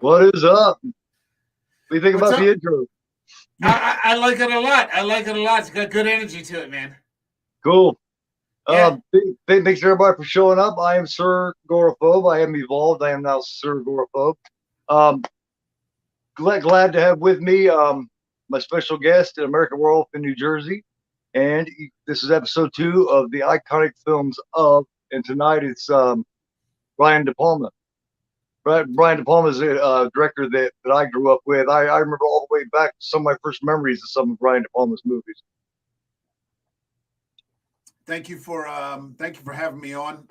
What is up? What do you think What's about up? the intro? I like it a lot. I like it a lot. It's got good energy to it, man. Cool. Yeah. Thanks everybody for showing up. I am Sir Goraphobe. I am evolved. I am now Sir Goraphobe. Um, glad to have with me my special guest at American Werewolf in New Jersey. And this is episode 2 of the iconic films of, and tonight it's Brian Depalma. Brian Depalma is a director that I grew up with. I remember all the way back to some of my first memories of some of Brian Depalma's movies. Thank you for having me on.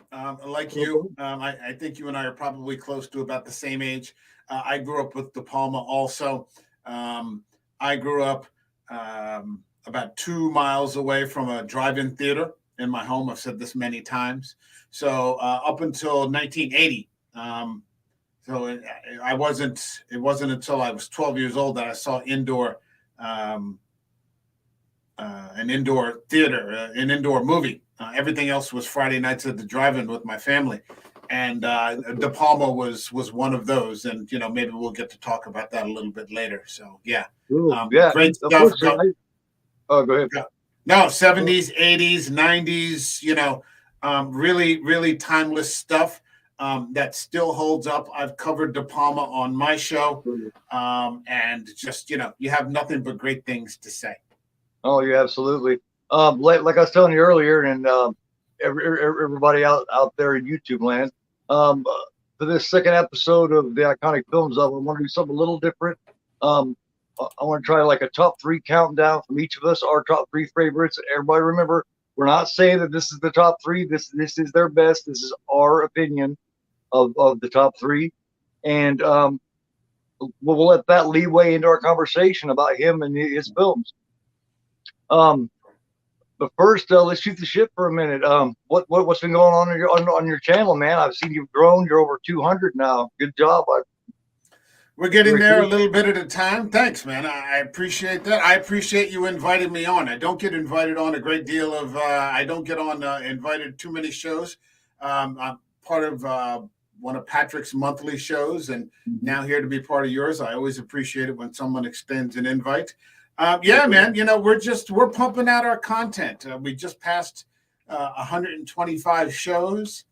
Like you, I think you and I are probably close to about the same age. I grew up with De Palma also. I grew up about 2 miles away from a drive-in theater in my home. I've said this many times. So up until 1980, so it wasn't until I was 12 years old that I saw an indoor theater, an indoor movie. Everything else was Friday nights at the drive-in with my family. And De Palma was one of those. And, maybe we'll get to talk about that a little bit later. So, yeah. Yeah. Great stuff. Go ahead. No, 70s, 80s, 90s, really, really timeless stuff that still holds up. I've covered De Palma on my show. And just, you have nothing but great things to say. Oh, yeah, absolutely. Like I was telling you earlier, and everybody out there in YouTube land, for this second episode of the iconic films of, I want to do something a little different. I want to try like a top 3 countdown from each of us, our top 3 favorites. Everybody remember, we're not saying that this is the top 3. This is their best. This is our opinion of the top 3, and we'll let that leeway into our conversation about him and his films. But first, let's shoot the shit for a minute. What's been going on your channel, man? I've seen you've grown. You're over 200 now. Good job. We're getting there a little bit at a time. Thanks, man. I appreciate that. I appreciate you inviting me on. I don't get invited on a great deal of. I don't get on invited too many shows. I'm part of one of Patrick's monthly shows, and now here to be part of yours. I always appreciate it when someone extends an invite. Yeah, man, we're pumping out our content. We just passed 125 shows.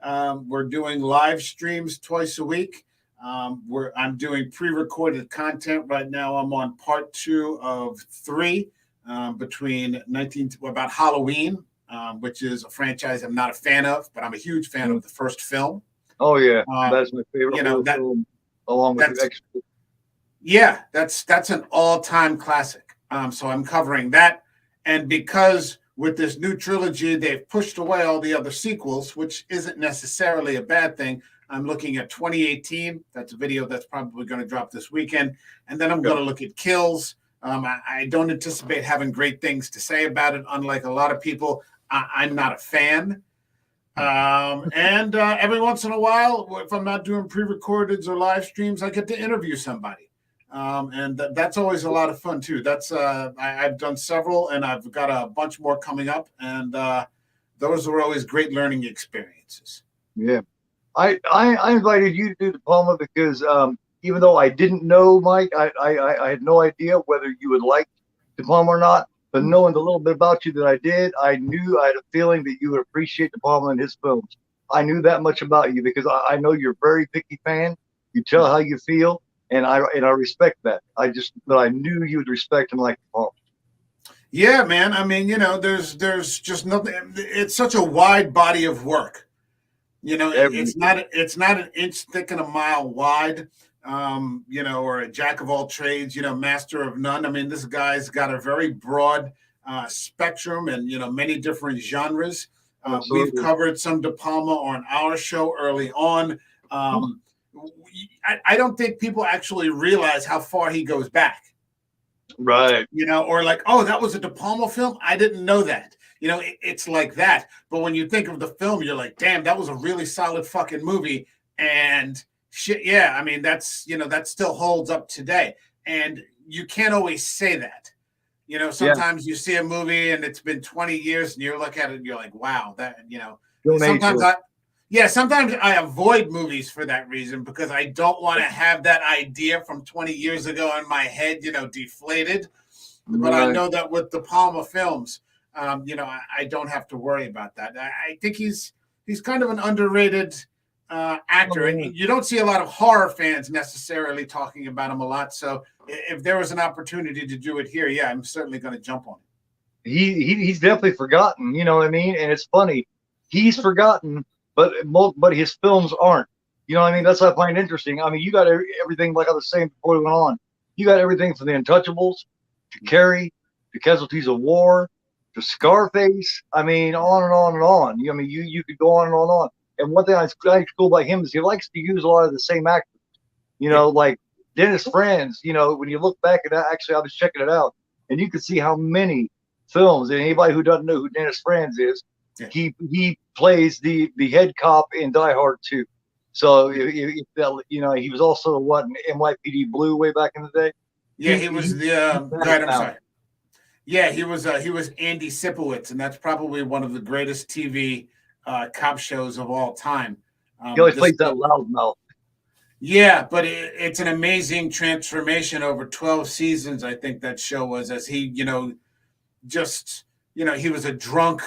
We're doing live streams twice a week. I'm doing pre-recorded content right now. I'm on part 2 of 3 about Halloween, which is a franchise I'm not a fan of, but I'm a huge fan of the first film. Oh yeah, that's my favorite film, along with the extra. Yeah, that's an all-time classic. So I'm covering that. And because with this new trilogy, they've pushed away all the other sequels, which isn't necessarily a bad thing. I'm looking at 2018. That's a video that's probably going to drop this weekend. And then I'm going to look at Kills. I don't anticipate having great things to say about it. Unlike a lot of people, I'm not a fan. And every once in a while, if I'm not doing pre-recordeds or live streams, I get to interview somebody. And that's always a lot of fun too. That's I've done several, and I've got a bunch more coming up, and those are always great learning experiences. Yeah, I invited you to do De Palma because even though I didn't know Mike, I had no idea whether you would like De Palma or not. But knowing the little bit about you that I did, I knew I had a feeling that you would appreciate De Palma and his films. I knew that much about you because I know you're a very picky fan. You tell how you feel. And I respect that. But I knew you would respect him like De Palma. Yeah, man. I mean, there's just nothing. It's such a wide body of work. It's not an inch thick and a mile wide. Or a jack of all trades. Master of none. I mean, this guy's got a very broad spectrum and many different genres. We've covered some De Palma on our show early on. I don't think people actually realize how far he goes back. Right. Or like, oh, that was a De Palma film? I didn't know that. It's like that. But when you think of the film, you're like, damn, that was a really solid fucking movie. And shit, yeah, I mean, that's, that still holds up today. And you can't always say that. Sometimes you see a movie and it's been 20 years and you look at it and you're like, wow, that, Yeah, sometimes I avoid movies for that reason because I don't want to have that idea from 20 years ago in my head, deflated. But I Right. know that with the Palma films, I don't have to worry about that. I think he's kind of an underrated actor, and Oh, you don't see a lot of horror fans necessarily talking about him a lot. So if there was an opportunity to do it here, yeah, I'm certainly going to jump on it. he's definitely forgotten. You know what I mean? And it's funny, he's forgotten, but his films aren't. You know what I mean? That's what I find interesting. I mean, you got everything, like I was saying before we went on. You got everything from the Untouchables to Carrie to Casualties of War to Scarface. I mean, on and on and on. I mean, you could go on and on and on. And one thing I think cool about him is he likes to use a lot of the same actors. Yeah. Like Dennis Franz. When you look back at that, actually, I was checking it out, and you can see how many films. And anybody who doesn't know who Dennis Franz is, Yeah. he plays the head cop in Die Hard 2. So if that, he was also in NYPD Blue way back in the day. Yeah, he was the. Go ahead. I'm sorry. Yeah, he was Andy Sipowicz, and that's probably one of the greatest TV cop shows of all time. He always plays that loudmouth. Yeah, but it's an amazing transformation over 12 seasons. I think that show was, as he, he was a drunk,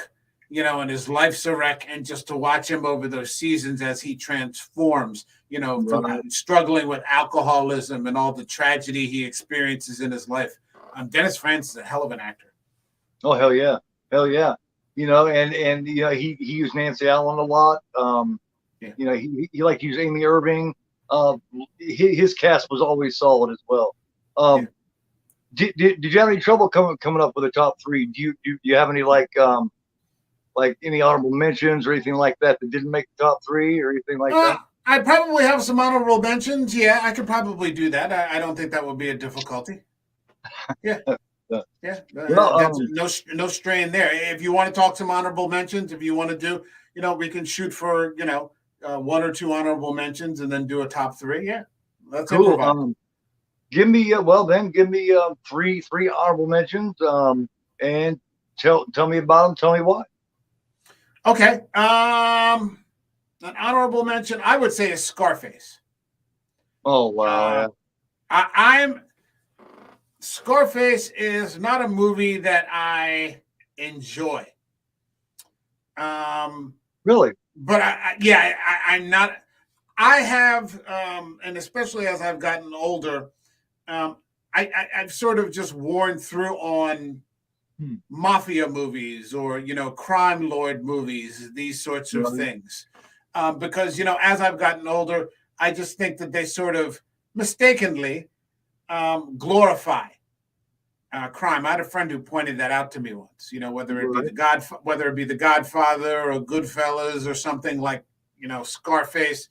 and his life's a wreck, and just to watch him over those seasons as he transforms, from struggling with alcoholism and all the tragedy he experiences in his life. Dennis Franz is a hell of an actor. Oh, hell yeah. And he used Nancy Allen a lot. He liked to use Amy Irving. His cast was always solid as well. Did you have any trouble coming up with a top three? Do you have any like any honorable mentions or anything like that didn't make the top three or anything like that? I probably have some honorable mentions. Yeah, I could probably do that. I don't think that would be a difficulty. Yeah. Well, no strain there. If you want to talk some honorable mentions, if you want to do, we can shoot for, one or two honorable mentions and then do a top three. Yeah, that's cool. Give me three honorable mentions. And tell me about them. Tell me why. Okay. An honorable mention, I would say, is Scarface. Oh wow! Scarface is not a movie that I enjoy. Really? But I'm not. I have, and especially as I've gotten older, I've sort of just worn through on mafia movies or crime lord movies, these sorts of things, because as I've gotten older, I just think that they sort of mistakenly glorify crime. I had a friend who pointed that out to me once. Whether it be the Godfather or Goodfellas or something like Scarface,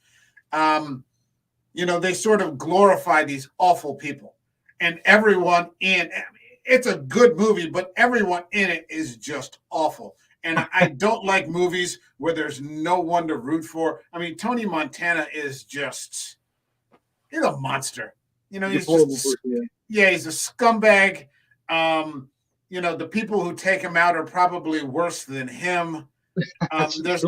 they sort of glorify these awful people, and everyone in it's a good movie, but everyone in it is just awful. And I don't like movies where there's no one to root for. I mean, Tony Montana is he's a monster. He's just, he's a scumbag. The people who take him out are probably worse than him. There's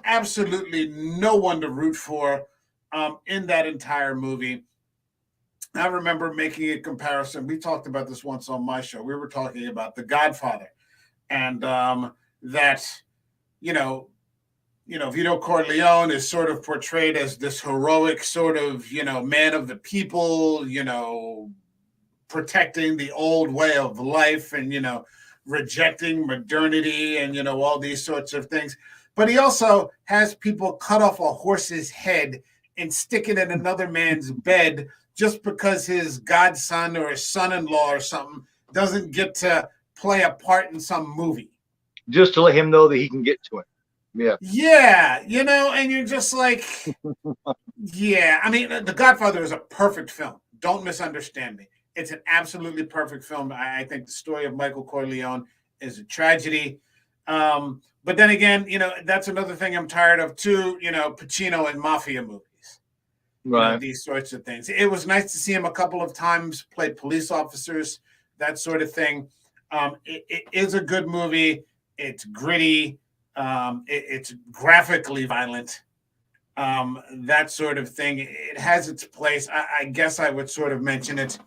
absolutely no one to root for in that entire movie. I remember making a comparison. We talked about this once on my show. We were talking about The Godfather, and that Vito Corleone is sort of portrayed as this heroic sort of man of the people, protecting the old way of life and rejecting modernity and all these sorts of things. But he also has people cut off a horse's head and stick it in another man's bed just because his godson or his son-in-law or something doesn't get to play a part in some movie. Just to let him know that he can get to it. Yeah. Yeah, and you're just like, yeah. I mean, The Godfather is a perfect film. Don't misunderstand me. It's an absolutely perfect film. I think the story of Michael Corleone is a tragedy. But then again, that's another thing I'm tired of too, Pacino and mafia movies. Right. These sorts of things. It was nice to see him a couple of times play police officers, that sort of thing. It is a good movie. It's gritty. It's graphically violent, that sort of thing. It has its place. I guess I would sort of mention it,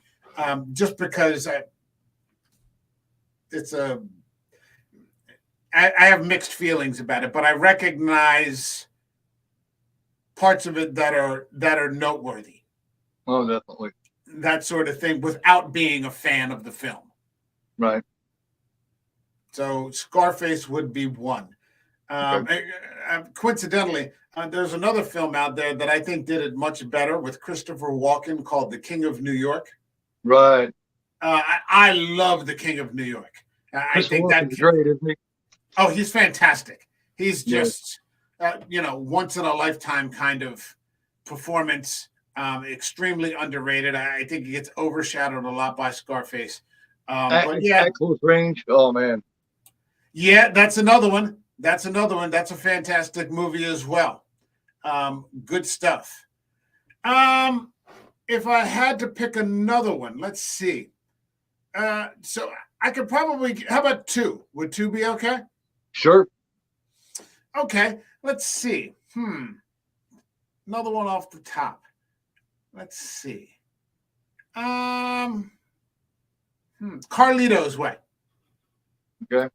just because I have mixed feelings about it, but I recognize parts of it that are noteworthy. Oh, definitely. That sort of thing, without being a fan of the film. Right. So Scarface would be one. Okay. Coincidentally, there's another film out there that I think did it much better with Christopher Walken called The King of New York. Right. I love The King of New York. I think that's great, isn't he? Oh, he's fantastic. He's just, once in a lifetime kind of performance. Extremely underrated. I think he gets overshadowed a lot by Scarface. But yeah, at close range. Oh man. Yeah, that's another one. That's a fantastic movie as well. Good stuff. If I had to pick another one, let's see. So I could probably. How about two? Would two be okay? Sure. Okay. Let's see. Another one off the top. Let's see. Carlito's Way. Okay.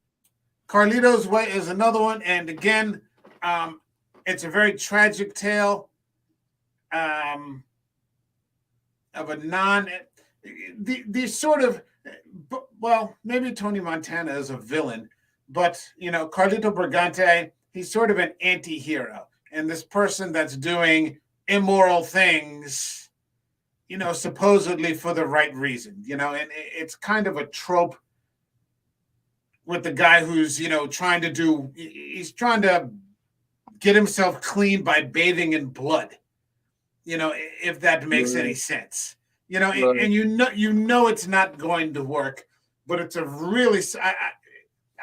Carlito's Way is another one, and again, it's a very tragic tale of a these sort of, well, maybe Tony Montana is a villain, but Carlito Brigante, he's sort of an anti-hero, and this person that's doing immoral things, supposedly for the right reason, and it's kind of a trope with the guy who's, he's trying to get himself clean by bathing in blood, if that makes any sense, right. And it's not going to work, but it's a really,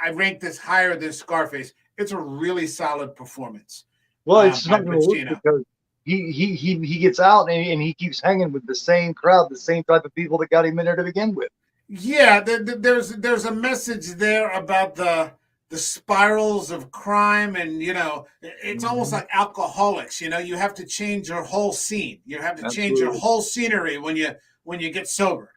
I rank this higher than Scarface. It's a really solid performance. Well, it's not going to work because he gets out and he keeps hanging with the same crowd, the same type of people that got him in there to begin with. Yeah, there's a message there about the spirals of crime, and it's almost like alcoholics. You have to change your whole scene. You have to change your whole scenery when you get sober.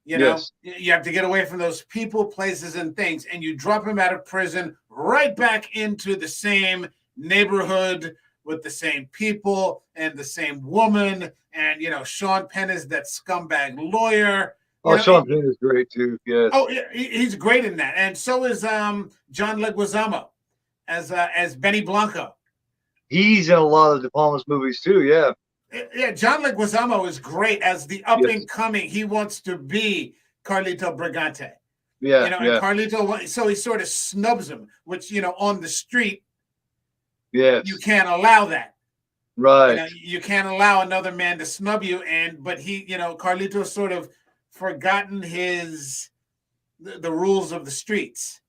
Yes. You have to get away from those people, places, and things, and you drop him out of prison right back into the same neighborhood with the same people and the same woman, and Sean Penn is that scumbag lawyer. Sean Penn is great too. Yes. Oh, yeah, he's great in that, and so is John Leguizamo as Benny Blanco. He's in a lot of Depalma's movies too. Yeah. Yeah, John Leguizamo is great as the up and coming. He wants to be Carlito Brigante. Yeah. And Carlito, so he sort of snubs him, which on the street. Yes. You can't allow that. Right. You can't allow another man to snub you. But he, Carlito's sort of forgotten the rules of the streets.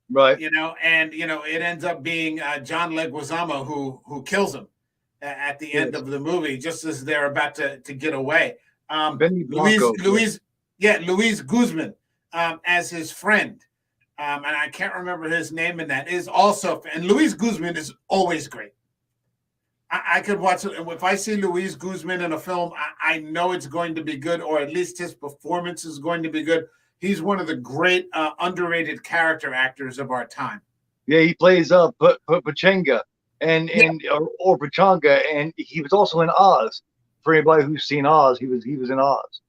Right. And it ends up being John Leguizamo who kills him at the end of the movie, just as they're about to get away. Louise Guzman as his friend. And I can't remember his name in that, is also, and Louise Guzman is always great. I could watch it, and if I see Louise Guzman in a film, I know it's going to be good, or at least his performance is going to be good. He's one of the great underrated character actors of our time. Yeah, he plays Pachanga or Pachanga, and he was also in Oz. For anybody who's seen Oz, he was in Oz.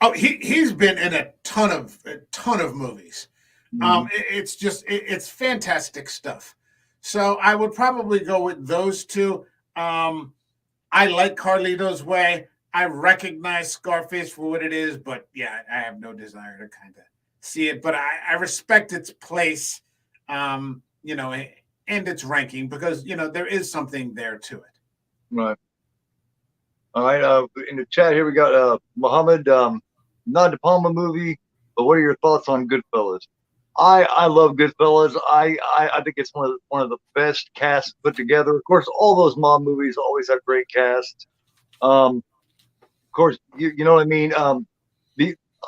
Oh, he's been in a ton of movies. It's fantastic stuff. So I would probably go with those two. I like Carlito's Way. I recognize Scarface for what it is, but yeah, I have no desire to kind of see it. But I respect its place, and its ranking, because there is something there to it. Right. All right. In the chat here we got Muhammad. Not a Depalma movie, but what are your thoughts on Goodfellas? I love Goodfellas. I think it's one of the best casts put together. Of course, all those mob movies always have great casts. Of course, you know what I mean.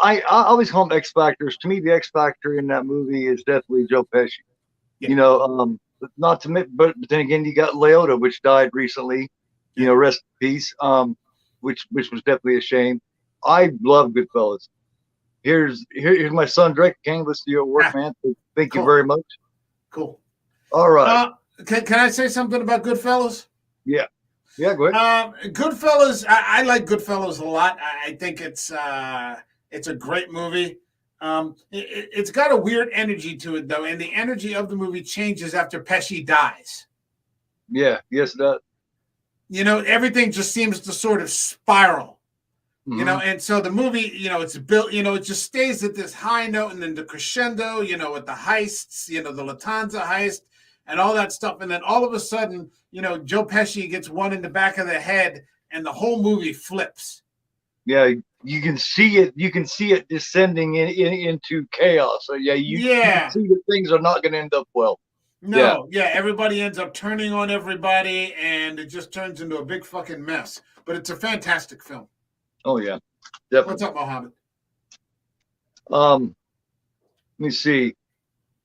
I always call them X Factors. To me, the X Factor in that movie is definitely Joe Pesci. You know, not to but then again, you got Leota, which died recently. You know, rest in peace. Which was definitely a shame. I love Goodfellas. Here's my son Drake. Can't listen to you at work, man. So thank you very much. Cool. All right. Can I say something about Goodfellas? Yeah. Yeah, go ahead. Goodfellas, I like Goodfellas a lot. I think it's a great movie. It's got a weird energy to it, though, and the energy of the movie changes after Pesci dies. Yeah, yes, it does. You know, everything just seems to sort of spiral. You know, and so the movie, you know, it's built, you know, it just stays at this high note, and then the crescendo, you know, with the heists, you know, the Lufthansa heist and all that stuff. And then all of a sudden, you know, Joe Pesci gets one in the back of the head and the whole movie flips. Yeah, you can see it. You can see it descending into chaos. So you can see that things are not going to end up well. No, everybody ends up turning on everybody, and it just turns into a big fucking mess. But it's a fantastic film. Oh yeah, definitely. What's up, Mohammed? Let me see.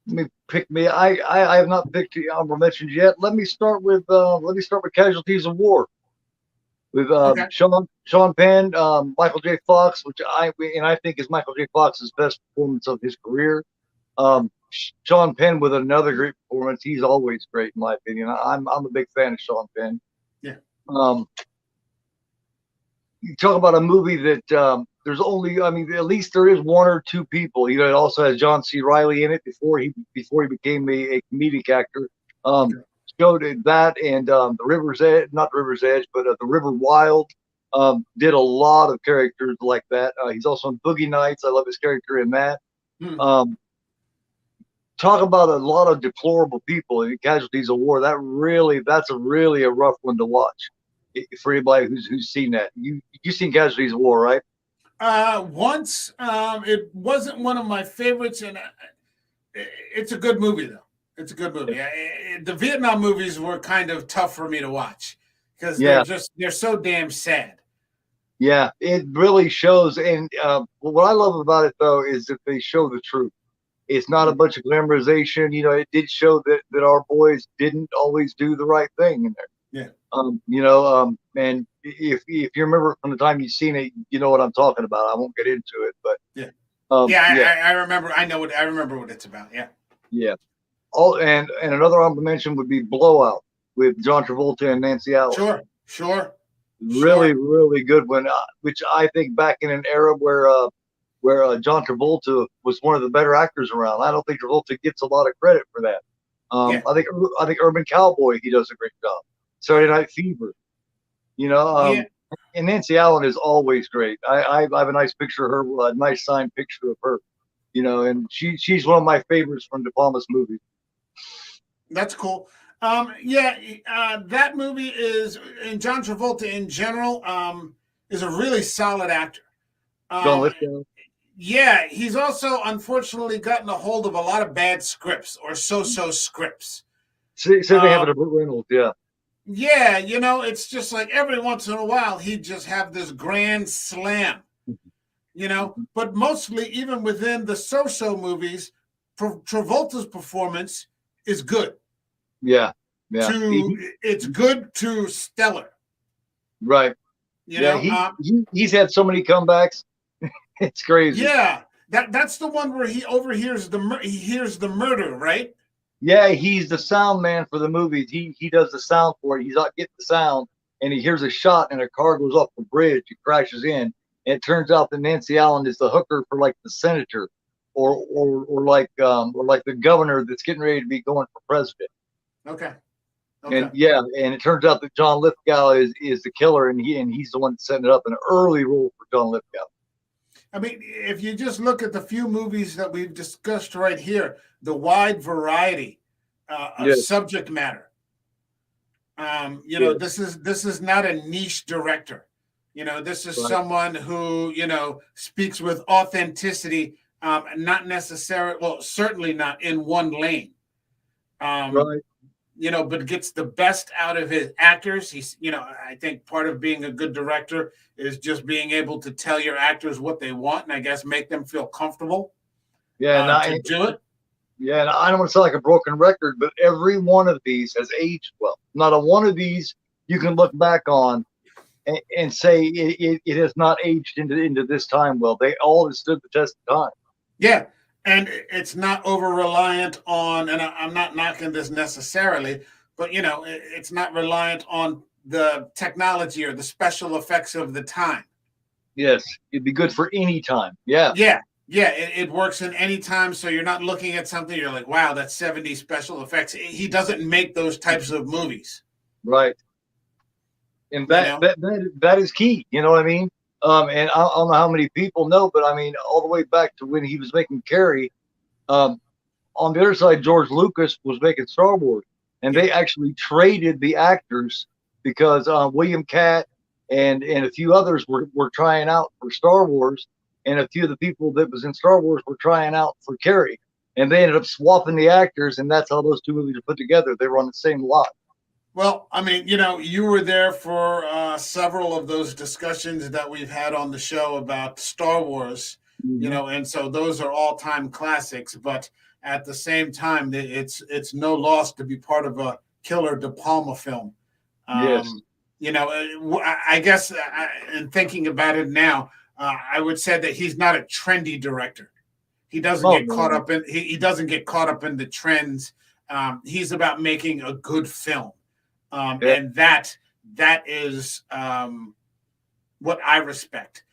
Let me pick me. I have not picked the honorable mentions yet. Let me start with Casualties of War with Sean Penn, Michael J. Fox, which I think is Michael J. Fox's best performance of his career. Sean Penn with another great performance. He's always great in my opinion. I'm a big fan of Sean Penn. Yeah. You talk about a movie that there's only, I mean, at least there is one or two people. You know, it also has John C. Reilly in it before he became a comedic actor. Showed that and the River's Edge, not the River's Edge, but the River Wild. Did a lot of characters like that. He's also in Boogie Nights. I love his character in that. Talk about a lot of deplorable people in Casualties of War. That's a really rough one to watch for anybody who's seen that. You've seen Casualties of War, right? Once. It wasn't one of my favorites, and it's a good movie though. It's a good movie. The Vietnam movies were kind of tough for me to watch because they're so damn sad. Yeah, it really shows. And what I love about it though is that they show the truth. It's not a bunch of glamorization. You know, it did show that our boys didn't always do the right thing in there. Yeah. You know, and if you remember from the time you've seen it, you know what I'm talking about. I won't get into it, but I remember. I remember what it's about. Yeah. Yeah. And another honorable mention would be Blowout with John Travolta and Nancy Allen. Sure. Really good one, which I think back in an era where John Travolta was one of the better actors around. I don't think Travolta gets a lot of credit for that. I think Urban Cowboy, he does a great job. Saturday Night Fever, you know, and Nancy Allen is always great. I have a nice picture of her, a nice signed picture of her, you know, and she's one of my favorites from Depalma's movies. That's cool. That movie is, and John Travolta in general, is a really solid actor. John Lithgow. Yeah, he's also unfortunately gotten a hold of a lot of bad scripts or so-so scripts. Same thing happened to Burt Reynolds, yeah. Yeah, you know, it's just like every once in a while he'd just have this grand slam, you know. But mostly, even within the so-so movies, Travolta's performance is good. Yeah. It's good to stellar. Right. You know, he's had so many comebacks. It's crazy. Yeah, that's the one where he overhears he hears the murder, right? Yeah, he's the sound man for the movies. He does the sound for it. He's not getting the sound, and he hears a shot, and a car goes off the bridge. It crashes in, and it turns out that Nancy Allen is the hooker for like the senator, or like the governor that's getting ready to be going for president. Okay. And and it turns out that John Lithgow is the killer, and he's the one that's setting it up. An early role for John Lithgow. I mean, if you just look at the few movies that we've discussed right here, the wide variety of subject matter. You know, this is not a niche director. You know, this is someone who, you know, speaks with authenticity, not necessarily, well, certainly not in one lane. You know, but gets the best out of his actors. He's, you know, I think part of being a good director is just being able to tell your actors what they want, and I guess make them feel comfortable. Yeah, to do it. Yeah, and I don't want to sound like a broken record, but every one of these has aged well. Not a one of these you can look back on and say it has not aged into this time well. They all have stood the test of time. Yeah, and it's not over reliant on, and I'm not knocking this necessarily, but it's not reliant on the technology or the special effects of the time. Yes, it'd be good for any time. Yeah. Yeah, it works in any time. So you're not looking at something, you're like, wow, that's 70s special effects. He doesn't make those types of movies. Right. And that is key. You know what I mean? And I don't know how many people know, but I mean, all the way back to when he was making Carrie, on the other side, George Lucas was making Star Wars, and they actually traded the actors because William Catt and a few others were trying out for Star Wars, and a few of the people that was in Star Wars were trying out for Carrie, and they ended up swapping the actors, and that's how those two movies are put together. They were on the same lot. Well, I mean, you were there for several of those discussions that we've had on the show about Star Wars, and so those are all-time classics. But at the same time, it's no loss to be part of a killer Depalma film. Yes. I guess in thinking about it now, I would say that he's not a trendy director. He doesn't get caught up in he doesn't get caught up in the trends. He's about making a good film. And that is what I respect.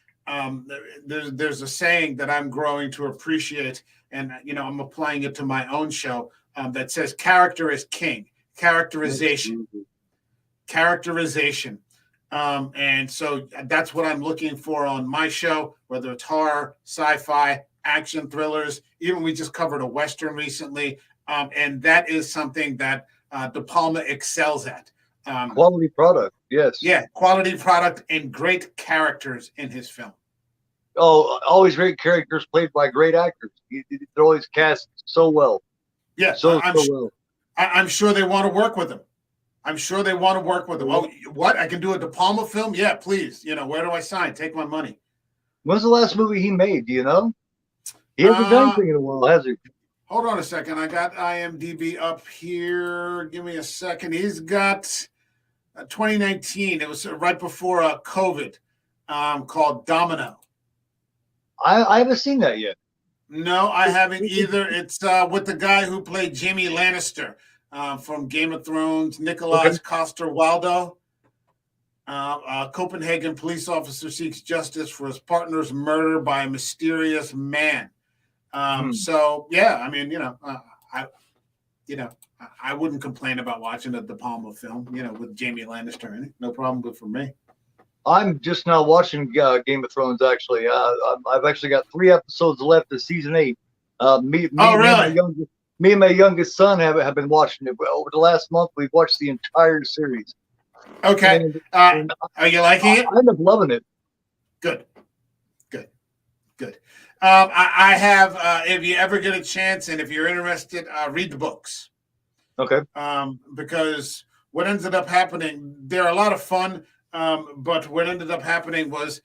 There's a saying that I'm growing to appreciate, and I'm applying it to my own show, that says character is king. Characterization. And so that's what I'm looking for on my show, whether it's horror, sci-fi, action thrillers. Even we just covered a Western recently, and that is something that Depalma excels at. Quality product, yes. Yeah, quality product and great characters in his film. Oh, always great characters played by great actors. They're always cast so well. Yeah, so well. I'm sure they want to work with him. Oh, what? I can do a Depalma film? Yeah, please. Where do I sign? Take my money. When's the last movie he made? Do you know? He hasn't done anything in a while, has he? Hold on a second. I got IMDb up here. Give me a second. He's got 2019. It was right before COVID, called Domino. I haven't seen that yet. No, I haven't either. It's with the guy who played Jaime Lannister from Game of Thrones, Nikolaj Coster-Waldau. A Copenhagen police officer seeks justice for his partner's murder by a mysterious man. So yeah, I mean, I wouldn't complain about watching a Depalma film, with Jaime Lannister in it. No problem with for me. I'm just now watching Game of Thrones. Actually, I've actually got 3 episodes left of season 8. Really? Me and my youngest son have been watching it. Over the last month, we've watched the entire series. Okay. And are you liking it? I end up loving it. Good. I have, if you ever get a chance and if you're interested, read the books. Okay. Because what ended up happening, they're a lot of fun, but what ended up happening was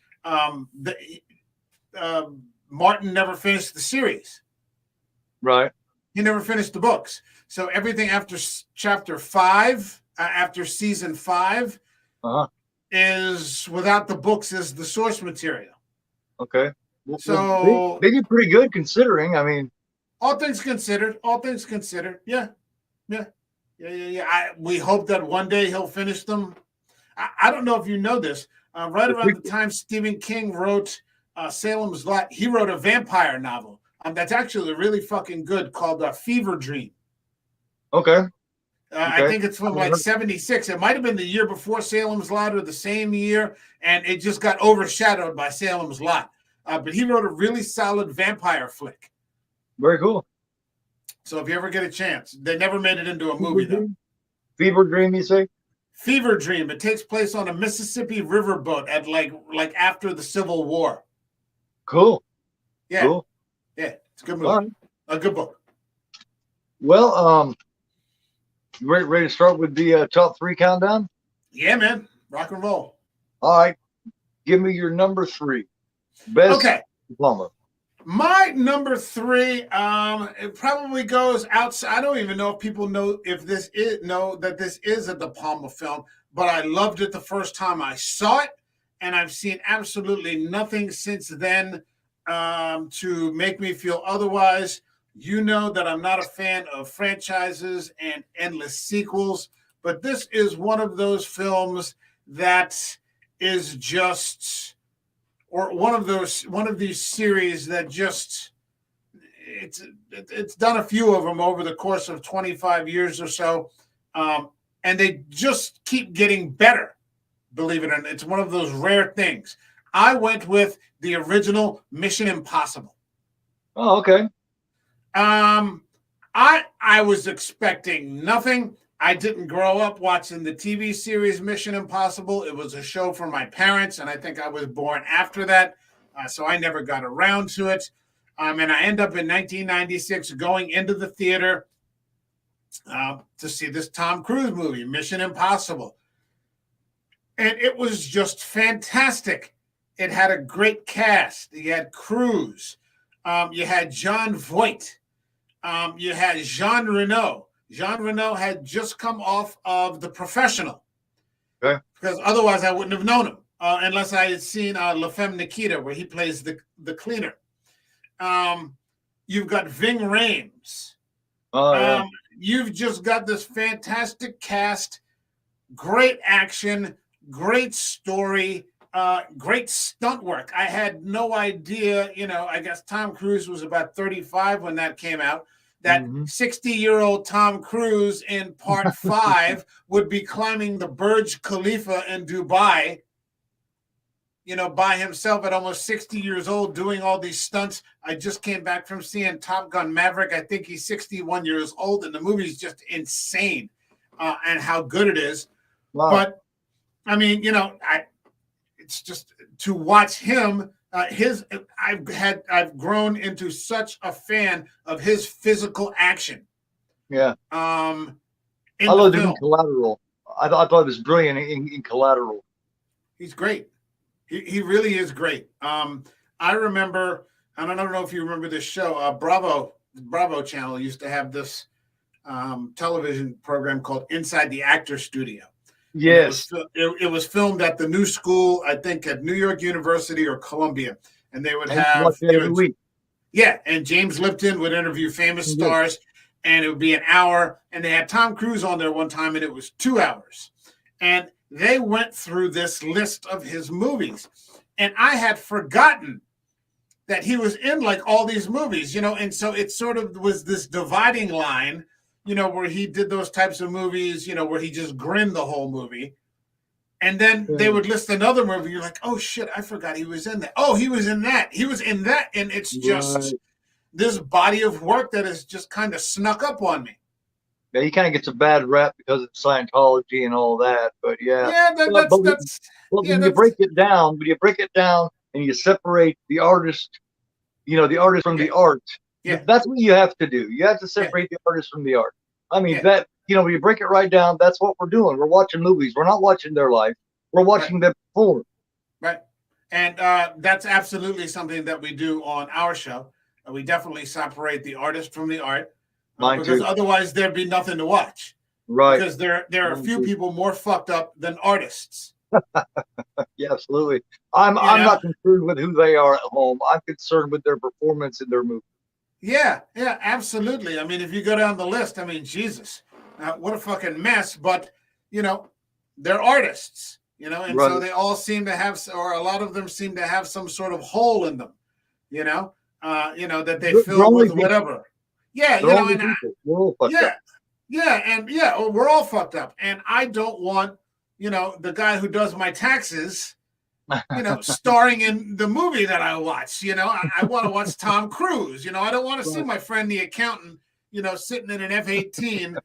Martin never finished the series. Right. He never finished the books. So everything after chapter 5, after season 5, is without the books as the source material. Okay. Well, so they did pretty good considering. I mean, all things considered. Yeah. We hope that one day he'll finish them. I don't know if you know this. Right around the time Stephen King wrote Salem's Lot, he wrote a vampire novel that's actually really fucking good called Fever Dream. Okay. I think it's from like 76. It might have been the year before Salem's Lot or the same year, and it just got overshadowed by Salem's Lot. But he wrote a really solid vampire flick. Very cool. So if you ever get a chance, they never made it into a movie, though. Fever Dream, you say? Fever Dream. It takes place on a Mississippi riverboat at like after the Civil War. Cool. Yeah. Cool. Yeah. It's a good movie. Right. A good book. Well, ready to start with the top 3 countdown? Yeah, man. Rock and roll. All right. Give me your number 3. Best Depalma. My number three, it probably goes outside. I don't even know if people know that this is a De Palma film, but I loved it the first time I saw it, and I've seen absolutely nothing since then to make me feel otherwise. You know that I'm not a fan of franchises and endless sequels, but this is one of those films that is just, or one of these series that just, it's done a few of them over the course of 25 years or so, and they just keep getting better. Believe it or not, it's one of those rare things. I went with the original Mission Impossible. Oh, okay. I was expecting nothing. I didn't grow up watching the TV series Mission Impossible. It was a show for my parents, and I think I was born after that, so I never got around to it. And I end up in 1996 going into the theater to see this Tom Cruise movie, Mission Impossible. And it was just fantastic. It had a great cast. You had Cruise. You had Jon Voight. You had Jean Reno. Jean Reno had just come off of The Professional. Okay. Because otherwise I wouldn't have known him unless I had seen La Femme Nikita, where he plays the cleaner. You've got Ving Rhames. Oh, yeah. You've just got this fantastic cast, great action, great story, great stunt work. I had no idea, I guess Tom Cruise was about 35 when that came out, that 60-year-old Tom Cruise in part 5 would be climbing the Burj Khalifa in Dubai, by himself at almost 60 years old, doing all these stunts. I just came back from seeing Top Gun Maverick. I think he's 61 years old, and the movie's just insane and how good it is. Wow. But, I mean, it's just to watch him, I've grown into such a fan of his physical action. Yeah. I loved him in Collateral. I thought it was brilliant in Collateral. He's great. He really is great. I remember, and I don't know if you remember this show, Bravo Channel used to have this television program called Inside the Actor Studio. Yes. It was filmed at the New School, I think at New York University or Columbia. And they would have, and James Lipton would interview famous stars, and it would be an hour. And they had Tom Cruise on there one time, and it was 2 hours. And they went through this list of his movies. And I had forgotten that he was in like all these movies, and so it sort of was this dividing line, where he did those types of movies, where he just grinned the whole movie. And then they would list another movie. You're like, oh, shit, I forgot he was in that. Oh, he was in that. He was in that. And it's just this body of work that has just kind of snuck up on me. Yeah, he kind of gets a bad rap because of Scientology and all that. But yeah. When you break it down, and you separate the artist, the artist from the art, that's what you have to do. You have to separate the artist from the art. I mean, that, when you break it right down, that's what we're doing. We're watching movies. We're not watching their life. We're watching them perform. Right. And that's absolutely something that we do on our show. We definitely separate the artist from the art. Because otherwise there'd be nothing to watch. Right. Because there are a few people more fucked up than artists. Yeah, absolutely. I'm not concerned with who they are at home. I'm concerned with their performance in their movie. Yeah, absolutely. I mean, if you go down the list, I mean, Jesus, what a fucking mess. But, they're artists, and so they all seem to have, or a lot of them seem to have some sort of hole in them, that they fill with whatever. Yeah, we're all fucked up. And I don't want, the guy who does my taxes, starring in the movie that I watch. I want to watch Tom Cruise. I don't want to see my friend the accountant, sitting in an F-18,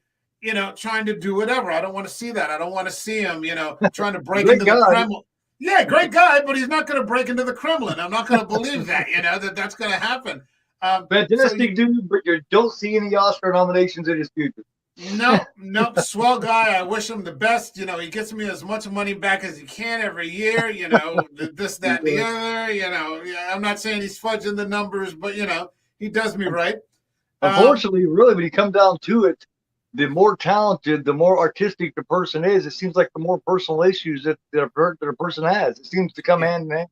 trying to do whatever. I don't want to see that. I don't want to see him, trying to break into the Kremlin. Yeah, great guy, but he's not going to break into the Kremlin. I'm not going to believe that, that's going to happen. Fantastic dude, but you don't see any Oscar nominations in his future. No, swell guy. I wish him the best. You know, he gets me as much money back as he can every year. You know, this, that, and the other. You know, I'm not saying he's fudging the numbers, but you know, he does me right. Unfortunately, really, when you come down to it, the more talented, the more artistic the person is. It seems like the more personal issues that a person has. It seems to come hand in hand.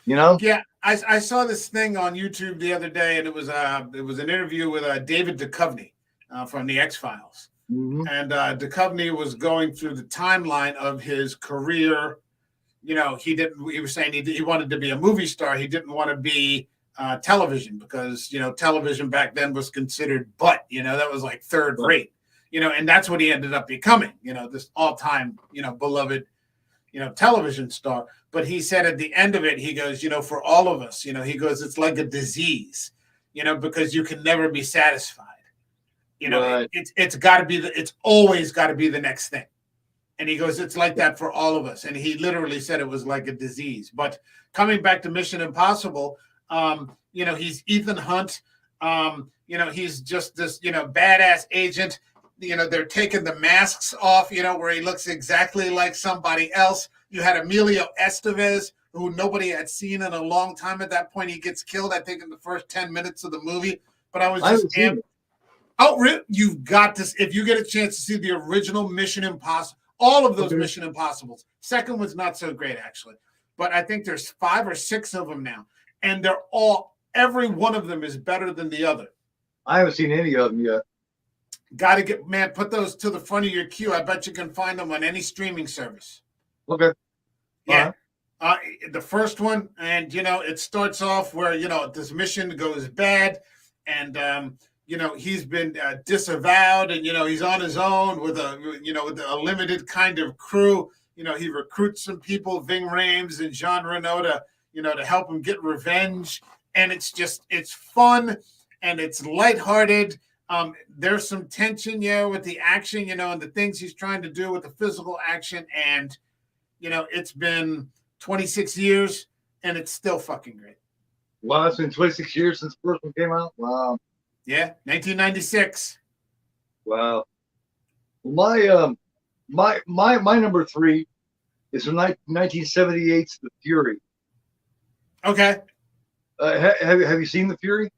You know? Yeah, I saw this thing on YouTube the other day, and it was an interview with David Duchovny from the X-Files. Mm-hmm. And Duchovny was going through the timeline of his career. You know, he was saying he wanted to be a movie star. He didn't want to be television because, you know, television back then was considered butt. You know, that was like third rate. You know, and that's what he ended up becoming. You know, this all-time, you know, beloved, you know, television star. But he said at the end of it, he goes, you know, for all of us, you know, he goes, it's like a disease, you know, because you can never be satisfied. You know, it's got to be it's always got to be the next thing. And he goes, it's like that for all of us. And he literally said it was like a disease. But coming back to Mission Impossible, you know, he's Ethan Hunt. You know, he's just this, you know, badass agent. You know, they're taking the masks off, you know, where he looks exactly like somebody else. You had Emilio Estevez, who nobody had seen in a long time. At that point, he gets killed, I think, in the first 10 minutes of the movie. But I was just you've got to, if you get a chance to see the original Mission Impossible, all of those Mission Impossibles. Second one's not so great, actually. But I think there's 5 or 6 of them now. And they're every one of them is better than the other. I haven't seen any of them yet. Got to get, man, put those to the front of your queue. I bet you can find them on any streaming service. Okay. Yeah. The first one, and, you know, it starts off where, you know, this mission goes bad, and, you know, he's been disavowed, and, you know, he's on his own with a limited kind of crew. You know, he recruits some people, Ving Rhames and Jean Reno, to help him get revenge. And it's fun, and it's lighthearted. There's some tension, with the action, you know, and the things he's trying to do with the physical action. And, you know, it's been 26 years and it's still fucking great. Wow, it's been 26 years since the first one came out. Wow. Yeah, 1996. Wow. My number 3 is from 1978's The Fury. Okay. Have you seen The Fury?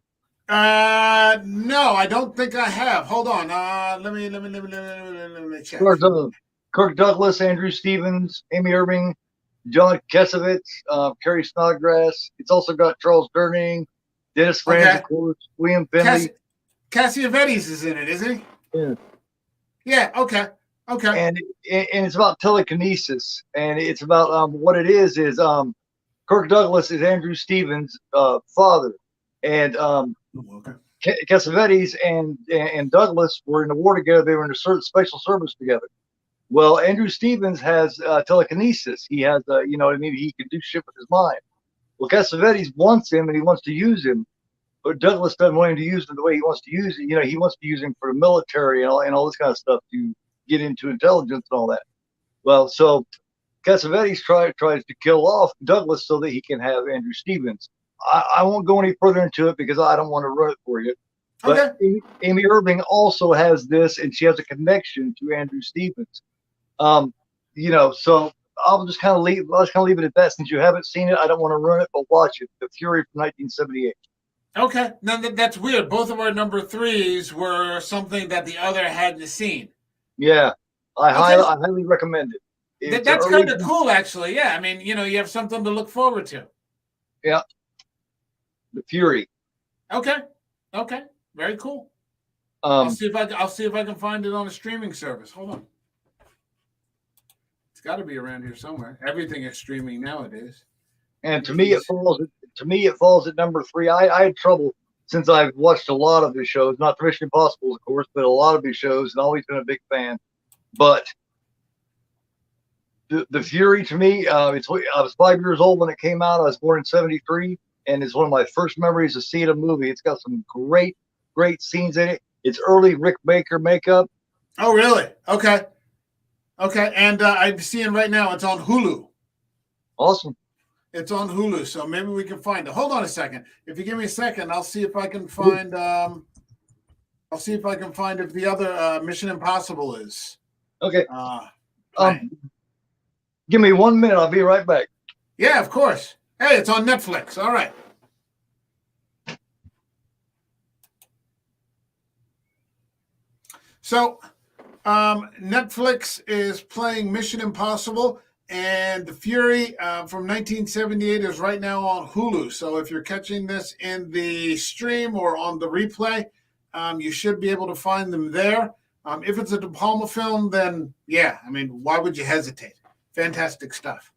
No, I don't think I have. Hold on. Let me check. Kirk Douglas, Andrew Stevens, Amy Irving, John Cassavetes, Kerry Snodgrass. It's also got Charles Durning, Dennis Franz, of course, William Finley. Cassavetes is in it, isn't he? Yeah. Yeah. Okay. And it's about telekinesis, and it's about what it is Kirk Douglas is Andrew Stevens' father, and Cassavetes and Douglas were in the war together. They were in a special service together. Well, Andrew Stevens has telekinesis. He has, he can do shit with his mind. Well, Cassavetes wants him and he wants to use him, but Douglas doesn't want him to use him the way he wants to use it. You know, he wants to use him for the military and all this kind of stuff to get into intelligence and all that. Well, so Cassavetes tries to kill off Douglas so that he can have Andrew Stevens. I won't go any further into it because I don't want to ruin it for you. But okay. Amy Irving also has this, and she has a connection to Andrew Stevens. So I'll just kind of leave it at that. Since you haven't seen it, I don't want to ruin it, but watch it. The Fury from 1978. Okay, now that's weird. Both of our number 3s were something that the other hadn't seen. Yeah, I highly recommend it. That's kind of cool, actually. Yeah, I mean, you know, you have something to look forward to. Yeah. The Fury. Okay. Very cool. I'll see if I can find it on a streaming service. Hold on. It's got to be around here somewhere. Everything is streaming nowadays. And to me, it falls at number 3. I had trouble since I've watched a lot of his shows, not Mission Impossible, of course, but a lot of his shows, and always been a big fan. But the Fury, to me, I was 5 years old when it came out. I was born in 1973, and it's one of my first memories of seeing a movie. It's got some great scenes in it. It's early Rick Baker makeup. Oh, really? Okay. And I'm seeing right now it's on Hulu. Awesome. It's on Hulu, so maybe we can find it. Hold on a second. If you give me a second, I'll see if I can find I'll see if I can find if the other Mission Impossible is. Okay. Playing. Give me 1 minute. I'll be right back. Yeah, of course. Hey, it's on Netflix. All right. So, Netflix is playing Mission Impossible, and The Fury from 1978 is right now on Hulu. So if you're catching this in the stream or on the replay, you should be able to find them there. If it's a Depalma film, then yeah, I mean, why would you hesitate? Fantastic stuff.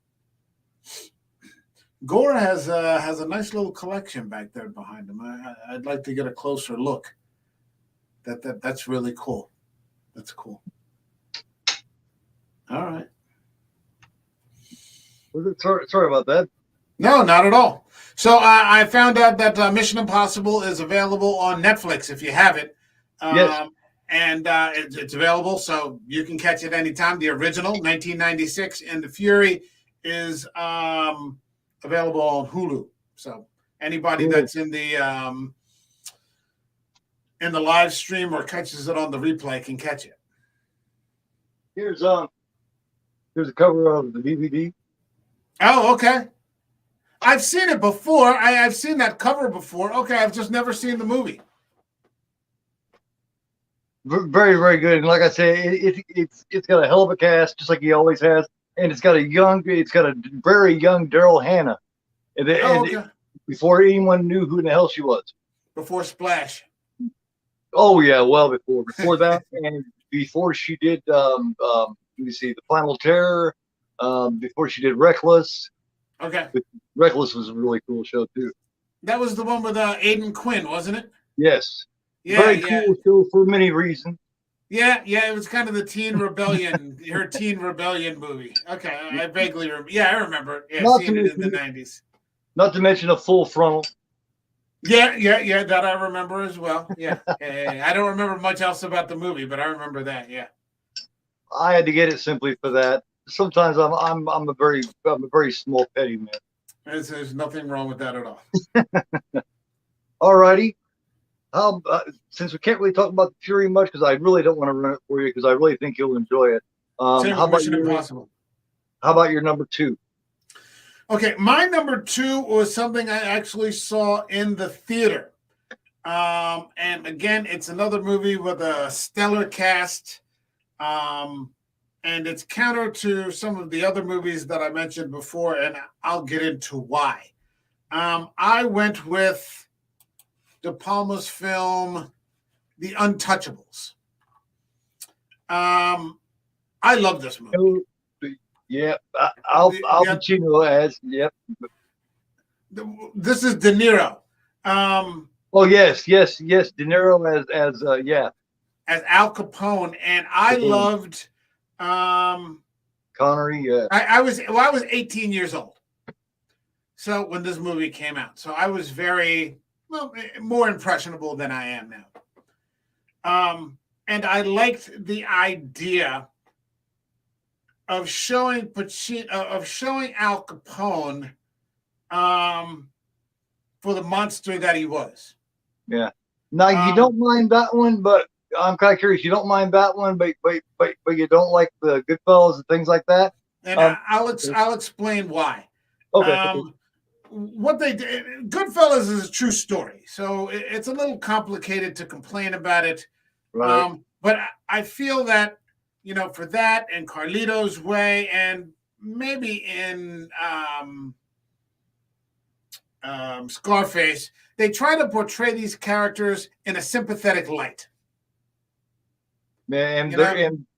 Gore has a nice little collection back there behind him. I'd like to get a closer look. That's really cool. That's cool. All right. Sorry about that. No, not at all. So I found out that Mission Impossible is available on Netflix if you have it. Yes. And it's available, so you can catch it anytime. The original, 1996, and The Fury is available on Hulu. So anybody that's in the live stream or catches it on the replay can catch it. Here's a cover of the DVD. Oh, okay. I've seen it before. I've seen that cover before. Okay, I've just never seen the movie. Very, very good. And like I say, it's got a hell of a cast, just like he always has. And it's got a very young Daryl Hannah. And before anyone knew who the hell she was. Before Splash. Oh yeah, well before that, and before she did let me see, The Final Terror, before she did Reckless. Okay. Reckless was a really cool show too. That was the one with Aidan Quinn, wasn't it? Yes. Yeah, very cool show for many reasons. Yeah, it was kind of the Teen Rebellion, her Teen Rebellion movie. Okay, I vaguely remember. Yeah, I remember. Yeah, seeing it in the 90s. Not to mention a Full Frontal. Yeah, that I remember as well. Yeah. I don't remember much else about the movie, but I remember that. Yeah. I had to get it simply for that. Sometimes I'm a very small petty man. There's nothing wrong with that at all. All righty. Since we can't really talk about the Fury much, because I really don't want to run it for you, because I really think you'll enjoy it. How about your number 2? Okay, my number 2 was something I actually saw in the theater. And again, it's another movie with a stellar cast. And it's counter to some of the other movies that I mentioned before, and I'll get into why. I went with De Palma's film, The Untouchables. I love this movie. Yeah, Al Pacino as, yep. This is De Niro. Oh yes, De Niro as as Al Capone, and I loved Connery. Yeah, I was 18 years old, so when this movie came out, so I was more impressionable than I am now. And I liked the idea of showing Al Capone for the monster that he was. Yeah. Now you don't mind that one, but I'm kind of curious. You don't mind that one, but you don't like the Goodfellas and things like that. And I'll explain why. Okay. What they did, Goodfellas is a true story, so it's a little complicated to complain about it. Right. But I feel that, for that and Carlito's Way, and maybe in Scarface, they try to portray these characters in a sympathetic light.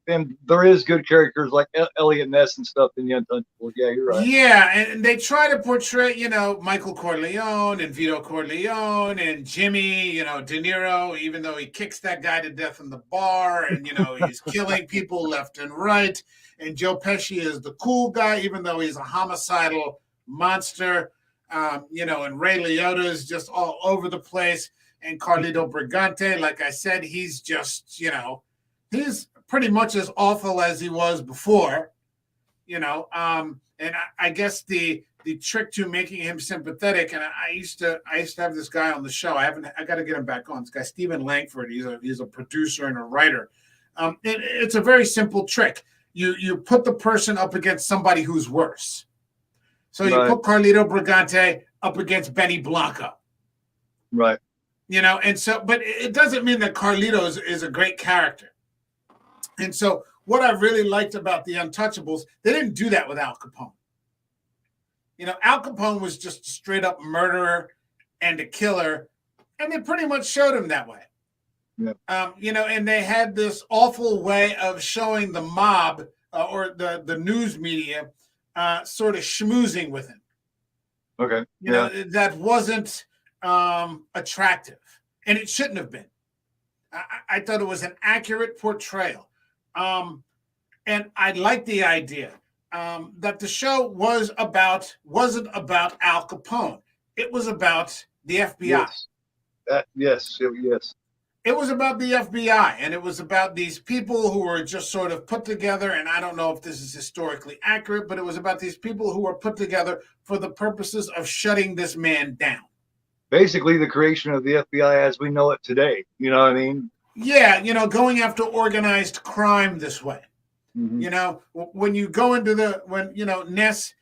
And there is good characters like Elliot Ness and stuff in the Untouchables. Yeah, you're right. Yeah, and they try to portray, Michael Corleone and Vito Corleone and Jimmy, De Niro, even though he kicks that guy to death in the bar, and he's killing people left and right. And Joe Pesci is the cool guy, even though he's a homicidal monster. And Ray Liotta is just all over the place. And Carlito Brigante, like I said, he's just, he's pretty much as awful as he was before, and I guess the trick to making him sympathetic. And I used to have this guy on the show. I got to get him back on. This guy, Stephen Langford. He's a producer and a writer. It's a very simple trick. You put the person up against somebody who's worse. So you put Carlito Brigante up against Benny Blanco. Right. And so, but it doesn't mean that Carlito is a great character. And so what I really liked about the Untouchables, they didn't do that with Al Capone. Al Capone was just a straight up murderer and a killer, and they pretty much showed him that way. Yeah. And they had this awful way of showing the mob or the news media sort of schmoozing with him. Okay. That wasn't attractive, and it shouldn't have been. I thought it was an accurate portrayal. And I like the idea that the show wasn't about Al Capone. It was about the FBI. Yes. It was about the FBI, and it was about these people who were just sort of put together, and I don't know if this is historically accurate, but it was about these people who were put together for the purposes of shutting this man down. Basically, the creation of the FBI as we know it today. You know what I mean? Yeah, going after organized crime this way. Mm-hmm. When you go into Ness,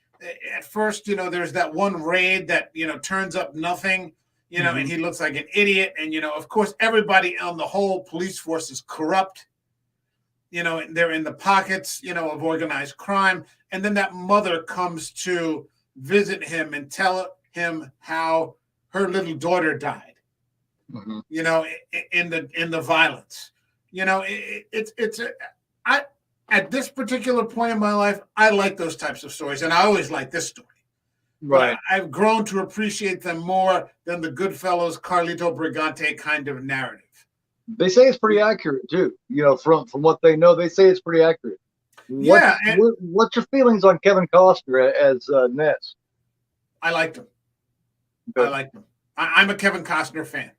at first, there's that one raid that, turns up nothing, mm-hmm. and he looks like an idiot. And, of course, everybody on the whole police force is corrupt. They're in the pockets, of organized crime. And then that mother comes to visit him and tell him how her little daughter died. Mm-hmm. In the violence, at this particular point in my life, I like those types of stories, and I always like this story. Right. But I've grown to appreciate them more than the Goodfellas, Carlito Brigante kind of narrative. They say it's pretty accurate too. From what they know, they say it's pretty accurate. What's your feelings on Kevin Costner as Ness? I liked him. Okay. I liked him. I'm a Kevin Costner fan.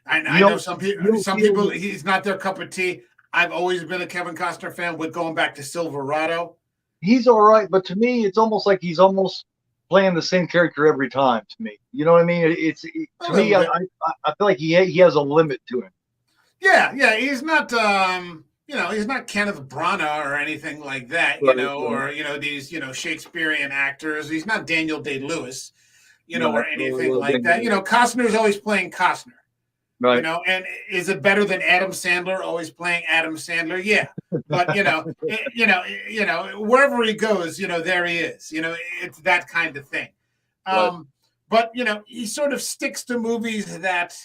I know some people, he's not their cup of tea. I've always been a Kevin Costner fan with going back to Silverado. He's all right, but to me, it's almost like he's almost playing the same character every time to me. You know what I mean? I feel like he has a limit to him. Yeah. He's not, he's not Kenneth Branagh or anything like that, or, these, Shakespearean actors. He's not Daniel Day-Lewis, or anything like that. Costner's always playing Costner. Right. And is it better than Adam Sandler always playing Adam Sandler? Yeah. But, wherever he goes, there he is. It's that kind of thing. Right. But, he sort of sticks to movies that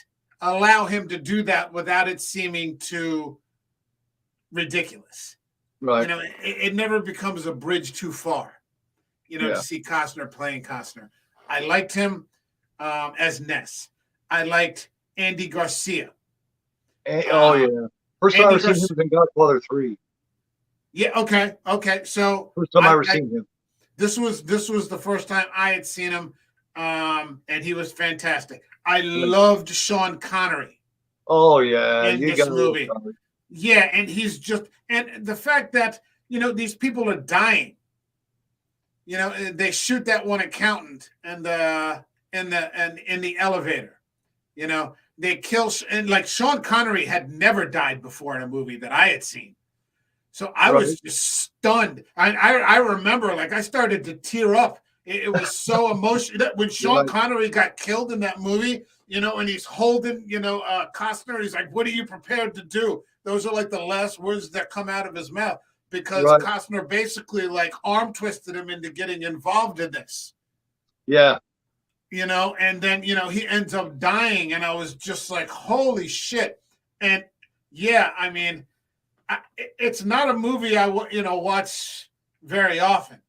allow him to do that without it seeming too ridiculous. Right. It never becomes a bridge too far, to see Costner playing Costner. I liked him as Ness. I liked Andy Garcia. First time I ever seen him was in Godfather 3. Yeah, okay. So first time I ever seen him. This was the first time I had seen him, and he was fantastic. I loved Sean Connery. Oh yeah, in this movie. Yeah, and he's just, and the fact that these people are dying. They shoot that one accountant in the elevator. They kill, and like Sean Connery had never died before in a movie that I had seen. So I was just stunned. I remember, like, I started to tear up. It was so emotional when Sean Connery got killed in that movie, and he's holding, Costner. He's like, "What are you prepared to do?" Those are like the last words that come out of his mouth because Costner basically like arm twisted him into getting involved in this. Yeah. And then, he ends up dying. And I was just like, holy shit. And yeah, I mean, it's not a movie I watch very often.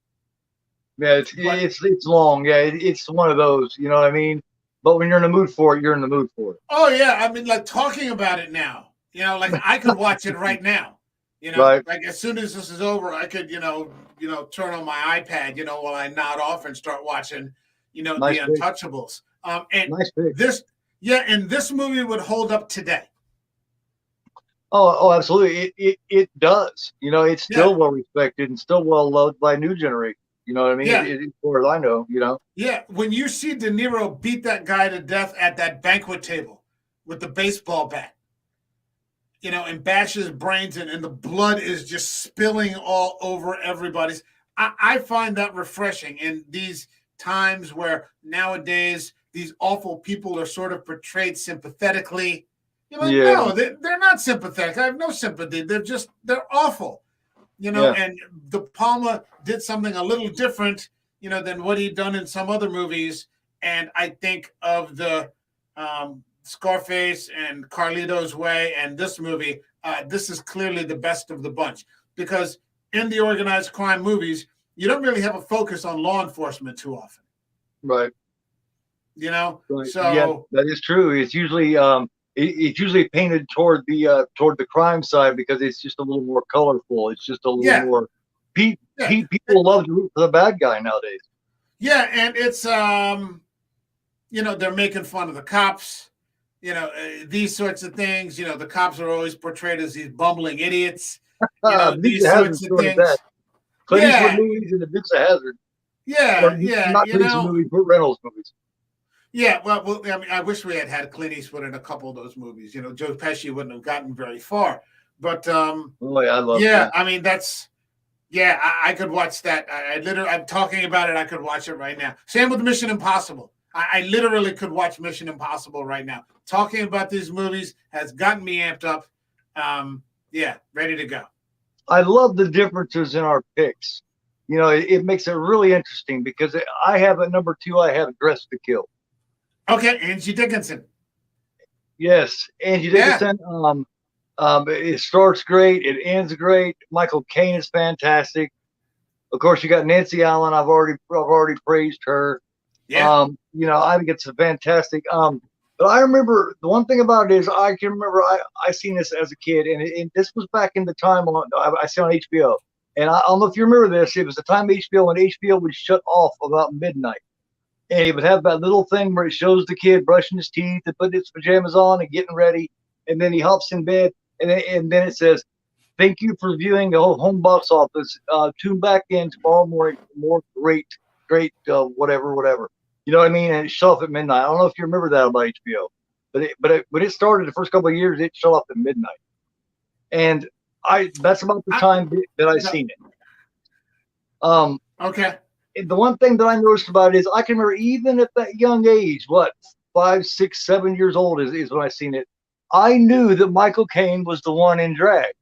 Yeah, it's long. Yeah, it's one of those, you know what I mean? But when you're in the mood for it, you're in the mood for it. Oh, yeah. I mean, like talking about it now, like I could watch it right now. Like as soon as this is over, I could, turn on my iPad, while I nod off and start watching nice the Untouchables. And this movie would hold up today. Oh, absolutely. It does. It's still well respected and still well loved by new generation. You know what I mean? Yeah. As far as I know, you know. Yeah, when you see De Niro beat that guy to death at that banquet table with the baseball bat, you know, and bash his brains in, and the blood is just spilling all over everybody's. I find that refreshing in these times where nowadays these awful people are sort of portrayed sympathetically. You're like, no, they're not sympathetic. I have no sympathy. They're awful, you know. And De Palma did something a little different, you know, than what he'd done in some other movies. And I think of the Scarface and Carlito's Way and this movie. This is clearly the best of the bunch, because in the organized crime movies, you don't really have a focus on law enforcement too often. Right. You know, right. So yeah, that is true. It's usually it's usually painted toward the crime side because it's just a little more colorful. It's just a little more. People love to root for the bad guy nowadays. Yeah, and it's you know, they're making fun of the cops. You know, these sorts of things. You know, the cops are always portrayed as these bumbling idiots. You know, these sorts of things. That. Clint Eastwood movies and the Dukes of Hazzard. Yeah, not you know, movies, but Reynolds movies. Yeah, well, I mean, I wish we had Clint Eastwood in a couple of those movies. You know, Joe Pesci wouldn't have gotten very far. But I love that. I mean, I could watch that. I'm talking about it. I could watch it right now. Same with Mission Impossible. I literally could watch Mission Impossible right now. Talking about these movies has gotten me amped up. Ready to go. I love the differences in our picks. You know, it makes it really interesting because I have at number 2, I have Dressed to Kill. Okay, Angie Dickinson. Yes, Angie Dickinson. It starts great, it ends great. Michael Caine is fantastic. Of course, you got Nancy Allen. I've already praised her. Yeah. You know, I think it's a fantastic. But I remember the one thing about it is I can remember I seen this as a kid, and this was back in the time I see on HBO. And I don't know if you remember this. It was the time when HBO would shut off about midnight. And it would have that little thing where it shows the kid brushing his teeth and putting his pajamas on and getting ready. And then he hops in bed. And then it says, "Thank you for viewing the home box office. Tune back in tomorrow morning for more great, whatever." You know what I mean? And it shut off at midnight. I don't know if you remember that about HBO. But when it started the first couple of years, it shut off at midnight. And that's about the time that I seen it. Okay. The one thing that I noticed about it is I can remember even at that young age, 5, 6, 7 years old is when I seen it. I knew that Michael Caine was the one in drag.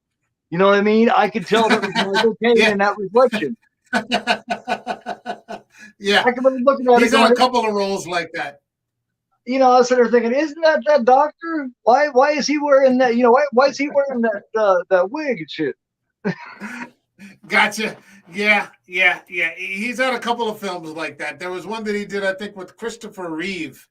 You know what I mean? I could tell that was Michael Caine in that reflection. Yeah. I can remember looking at it. He's done a couple of roles like that. You know, I was sitting there thinking, isn't that doctor? Why is he wearing that? You know, why is he wearing that wig and shit? Gotcha. Yeah. He's had a couple of films like that. There was one that he did, I think, with Christopher Reeve,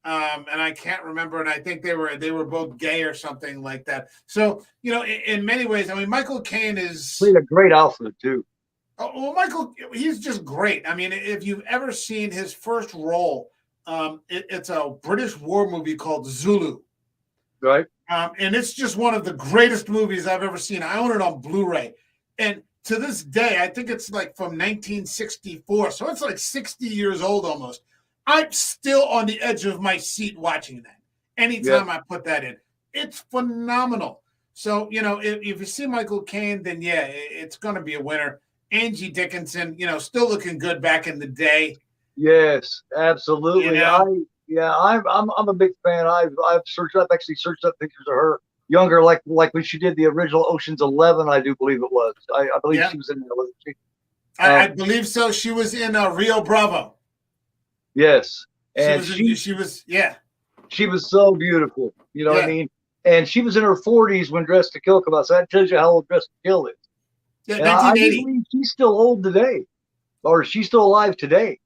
and I can't remember. And I think they were both gay or something like that. So, you know, in many ways, I mean, Michael Caine played a great Alfred too. Oh, well, Michael, he's just great. I mean, if you've ever seen his first role, it's a British war movie called Zulu. Right. And it's just one of the greatest movies I've ever seen. I own it on Blu-ray. And to this day, I think it's like from 1964. So it's like 60 years old almost. I'm still on the edge of my seat watching that. Anytime I put that in, it's phenomenal. So, you know, if you see Michael Caine, then it's going to be a winner. Angie Dickinson, you know, still looking good back in the day. Yes, absolutely. You know? I'm a big fan. I've actually searched up pictures of her younger, like when she did the original Ocean's 11, I do believe it was. I believe she was in there, wasn't she? I believe so. She was in Rio Bravo. Yes, and she was she was so beautiful. You know what I mean? And she was in her 40s when Dressed to Kill came out. So that tells you how old Dressed to Kill is. Yeah, 1980. I believe she's still old today, or she's still alive today.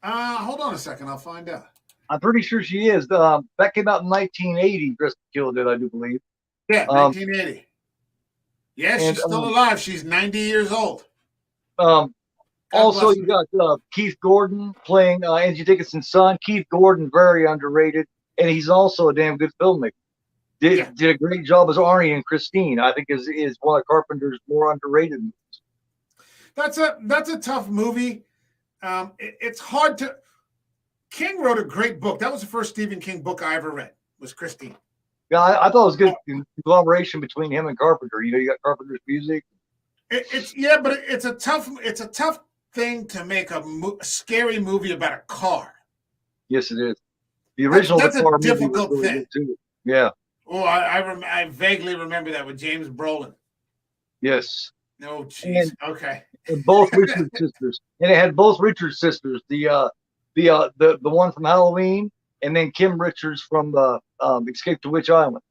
Hold on a second. I'll find out. I'm pretty sure she is. That came out in 1980. Dressed to Kill did, I do believe. Yeah, 1980. Yeah, she's still alive. She's 90 years old. Also, you got Keith Gordon playing Angie Dickinson's son. Keith Gordon, very underrated, and he's also a damn good filmmaker. Did a great job as Arnie and Christine. I think is one of Carpenter's more underrated movies. That's a tough movie It's hard to. King wrote a great book. That was the first Stephen King book I ever read. Was Christine. Yeah, I thought it was good conglomeration between him and Carpenter. You got Carpenter's music. But it's a tough thing to make a scary movie about a car. Yes, it is. The original that's car a difficult movie was really thing. good too. Yeah. Oh, I vaguely remember that with James Brolin. Yes. Oh, jeez. Okay. And both Richard sisters, and it had both Richard sisters. The one from Halloween, and then Kim Richards from the Escape to Witch Island.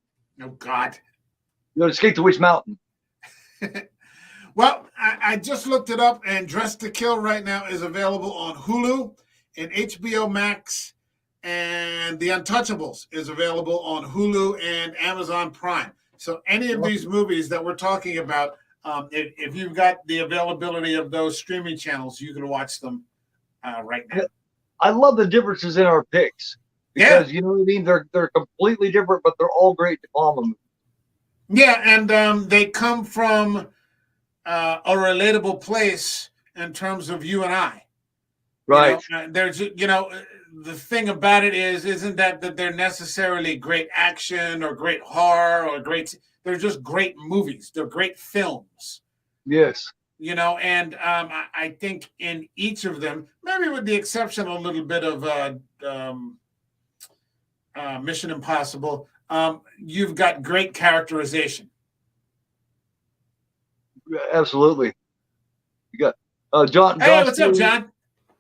Oh God. Escape to Witch Mountain. Well, I just looked it up, and Dressed to Kill right now is available on Hulu and HBO Max, and The Untouchables is available on Hulu and Amazon Prime. So any of these movies that we're talking about, if you've got the availability of those streaming channels, you can watch them right now. I love the differences in our picks because you know what I mean. They're completely different, but they're all great Depalma movies. Yeah, and they come from a relatable place in terms of you and I. Right. There's the thing about it isn't that they're necessarily great action or great horror or great. They're just great movies. They're great films. Yes. And I think in each of them, maybe with the exception a little bit of Mission Impossible, you've got great characterization. Absolutely. You got John. Hey, what's up, John?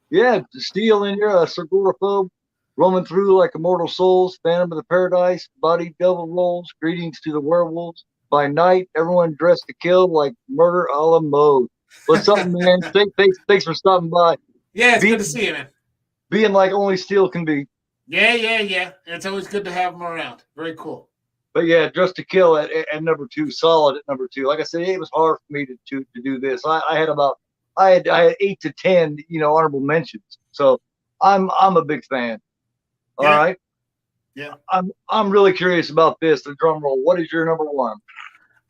Yeah, Steel in here, Segoraphobe, roaming through like immortal souls, Phantom of the Paradise, body double rolls, greetings to the werewolves. By night, everyone dressed to kill like murder a la mode. What's up, man? Thanks for stopping by. Yeah, it's good to see you, man. Being like only Steel can be. Yeah. It's always good to have them around. Very cool. But yeah, Dressed to Kill at number 2, solid at number 2. Like I said, it was hard for me to do this. I had 8 to 10, honorable mentions. So I'm a big fan. All right. Yeah. I'm really curious about this. The drum roll. What is your number 1?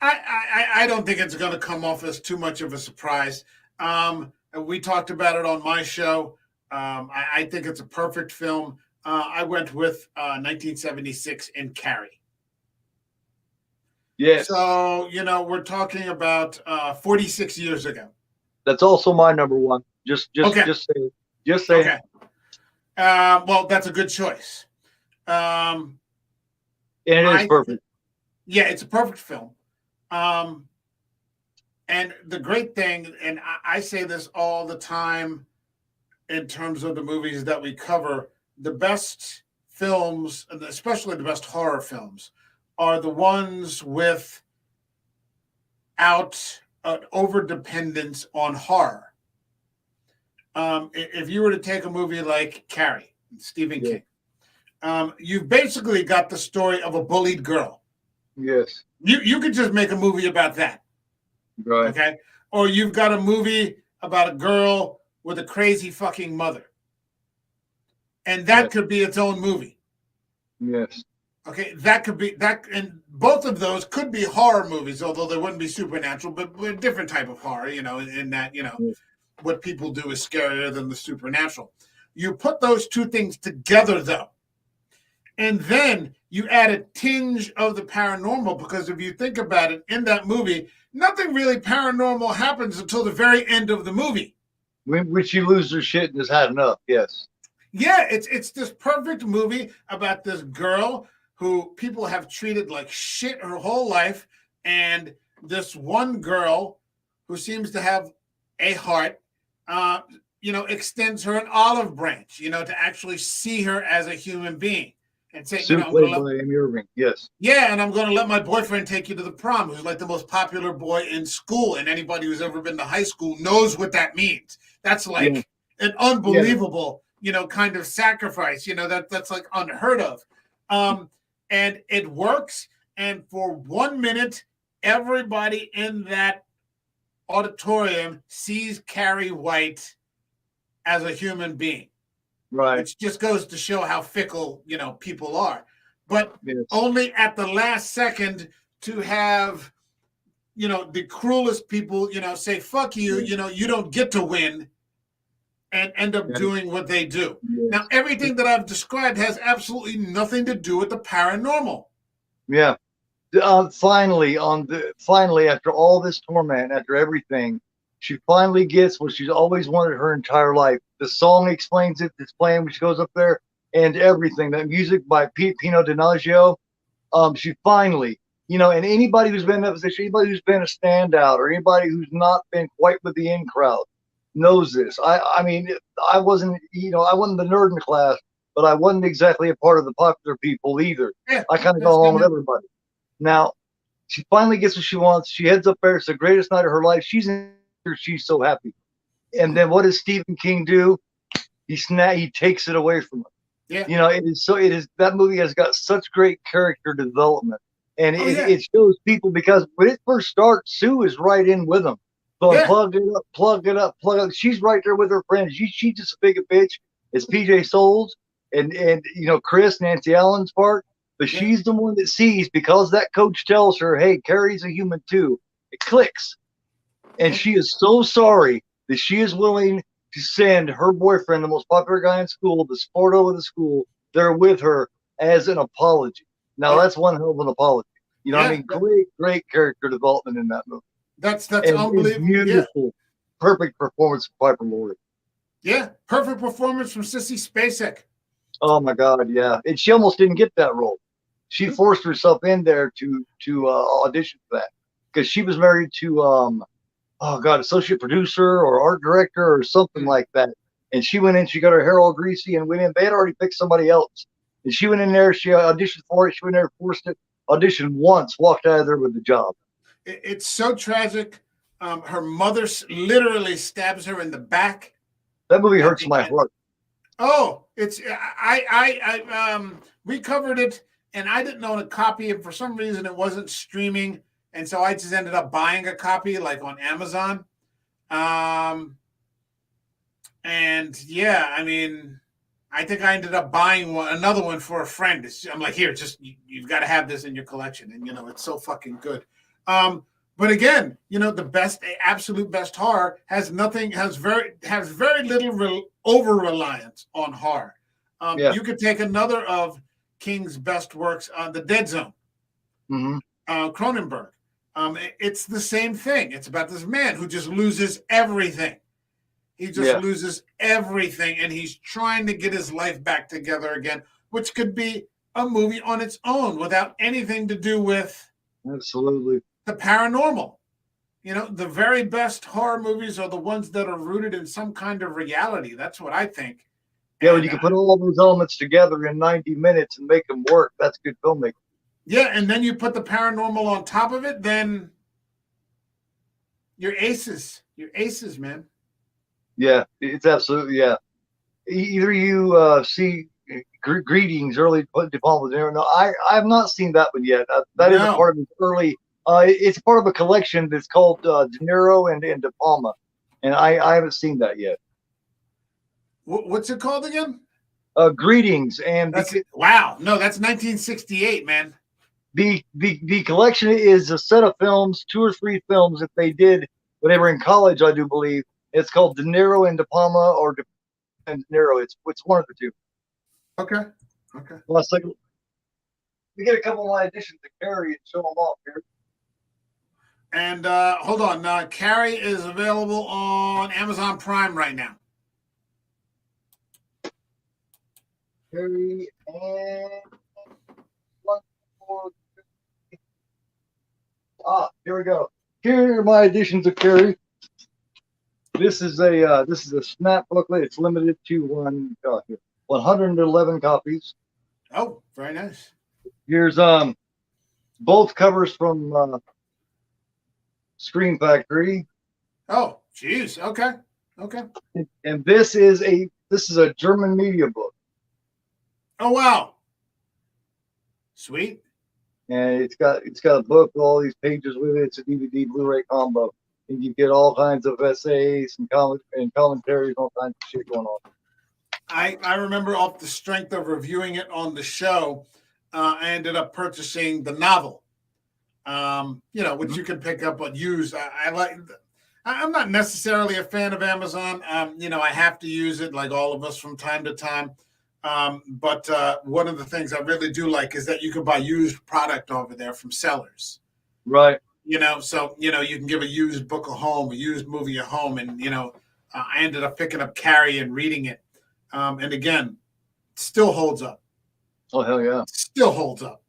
I don't think it's going to come off as too much of a surprise. We talked about it on my show. I think it's a perfect film. I went with 1976 in Carrie. Yes. So, we're talking about 46 years ago. That's also my number 1. Just say it. Okay. Well, that's a good choice. And it is perfect. Yeah, it's a perfect film. And the great thing, and I say this all the time in terms of the movies that we cover, the best films, and especially the best horror films, are the ones without an over-dependence on horror. If you were to take a movie like Carrie, Stephen King, you've basically got the story of a bullied girl. Yes. You could just make a movie about that. Right. Okay. Or you've got a movie about a girl with a crazy fucking mother. And that could be its own movie. Yes. Okay. That could be that. And both of those could be horror movies, although they wouldn't be supernatural, but a different type of horror, in that, what people do is scarier than the supernatural. You put those two things together, though, and then you add a tinge of the paranormal, because if you think about it, in that movie, nothing really paranormal happens until the very end of the movie. When she loses her shit and has had enough, yes. Yeah, it's this perfect movie about this girl who people have treated like shit her whole life, and this one girl who seems to have a heart, extends her an olive branch, to actually see her as a human being. And say, I'm yes. Yeah, and I'm going to let my boyfriend take you to the prom, who's like the most popular boy in school. And anybody who's ever been to high school knows what that means. That's like an unbelievable, kind of sacrifice. That's like unheard of. And it works. And for 1 minute, everybody in that auditorium sees Carrie White as a human being. Right. Which just goes to show how fickle, people are. But only at the last second to have, the cruelest people, say, fuck you, you don't get to win. and end up doing what they do. Yes. Now, everything that I've described has absolutely nothing to do with the paranormal. Yeah. Finally, after all this torment, after everything, she finally gets what she's always wanted her entire life. The song explains it. It's playing when she goes up there, and everything. That music by Pino Donaggio. She finally, and anybody who's been in that position, anybody who's been a standout, or anybody who's not been quite with the in crowd, knows this. I mean, I wasn't the nerd in class, but I wasn't exactly a part of the popular people either. Yeah, I kind of go along with everybody. Now, she finally gets what she wants. She heads up there. It's the greatest night of her life. She's so happy. And then what does Stephen King do? He takes it away from her. Yeah. It is that movie has got such great character development. And it shows people, because when it first starts, Sue is right in with them. So plug it up. She's right there with her friends. She's just as big a bitch as PJ Souls and Chris, Nancy Allen's part. But she's the one that sees, because that coach tells her, hey, Carrie's a human too. It clicks. And she is so sorry that she is willing to send her boyfriend, the most popular guy in school, the sporto of the school, there with her as an apology. Now, that's one hell of an apology. I mean? Great character development in that movie. That's unbelievable. Beautiful. Perfect performance from Piper Laurie. Yeah, perfect performance from Sissy Spacek. Oh, my God, yeah. And she almost didn't get that role. She forced herself in there to audition for that, because she was married to associate producer or art director or something like that. And she went in, she got her hair all greasy and went in. They had already picked somebody else. And she went in there, she auditioned for it. She went in there, forced it, auditioned once, walked out of there with the job. It's so tragic. Her mother literally stabs her in the back. That movie hurts my heart. Oh, we covered it, and I didn't own a copy, and for some reason it wasn't streaming. And so I just ended up buying a copy, like on Amazon. And yeah, I mean, I think I ended up buying another one for a friend. I'm like, here, you've got to have this in your collection. And, it's so fucking good. But again, the absolute best horror has very little over-reliance on horror. You could take another of King's best works, The Dead Zone, Cronenberg. It's the same thing. It's about this man who just loses everything. He just loses everything, and he's trying to get his life back together again, which could be a movie on its own without anything to do with absolutely the paranormal. The very best horror movies are the ones that are rooted in some kind of reality. That's what I think. Yeah, when you can put all those elements together in 90 minutes and make them work, that's good filmmaking. Yeah, and then you put the paranormal on top of it, then you're aces. You're aces, man. Yeah, it's absolutely, yeah. Either you see Greetings, early Depalma. No, I have not seen that one yet. That is a part of his early, it's part of a collection that's called De Niro and De Palma. And I haven't seen that yet. What's it called again? Greetings. And wow. No, that's 1968, man. The collection is a set of films, 2 or 3 films that they did when they were in college, I do believe. It's called De Niro and De Palma, or De Niro. It's one of the two. Okay. Well, we get a couple of my additions to Carrie and show them off here. And hold on. Carrie is available on Amazon Prime right now. Carrie and here we go. Here are my additions of Carrie. This is a snap booklet. It's limited to 111 copies. Oh, very nice. Here's both covers from Screen Factory. Oh, geez. Okay. And this is a German media book. Oh, wow. Sweet. And it's got a book with all these pages with it. It's a DVD Blu-ray combo, and you get all kinds of essays and commentaries, all kinds of shit going on. I remember, off the strength of reviewing it on the show, I ended up purchasing the novel. Which you can pick up on used. I like I'm not necessarily a fan of Amazon. I have to use it like all of us from time to time. But one of the things I really do like is that you can buy used product over there from sellers. Right. So you can give a used book a home, a used movie a home, and I ended up picking up Carrie and reading it, and again, still holds up. Oh hell yeah! Still holds up.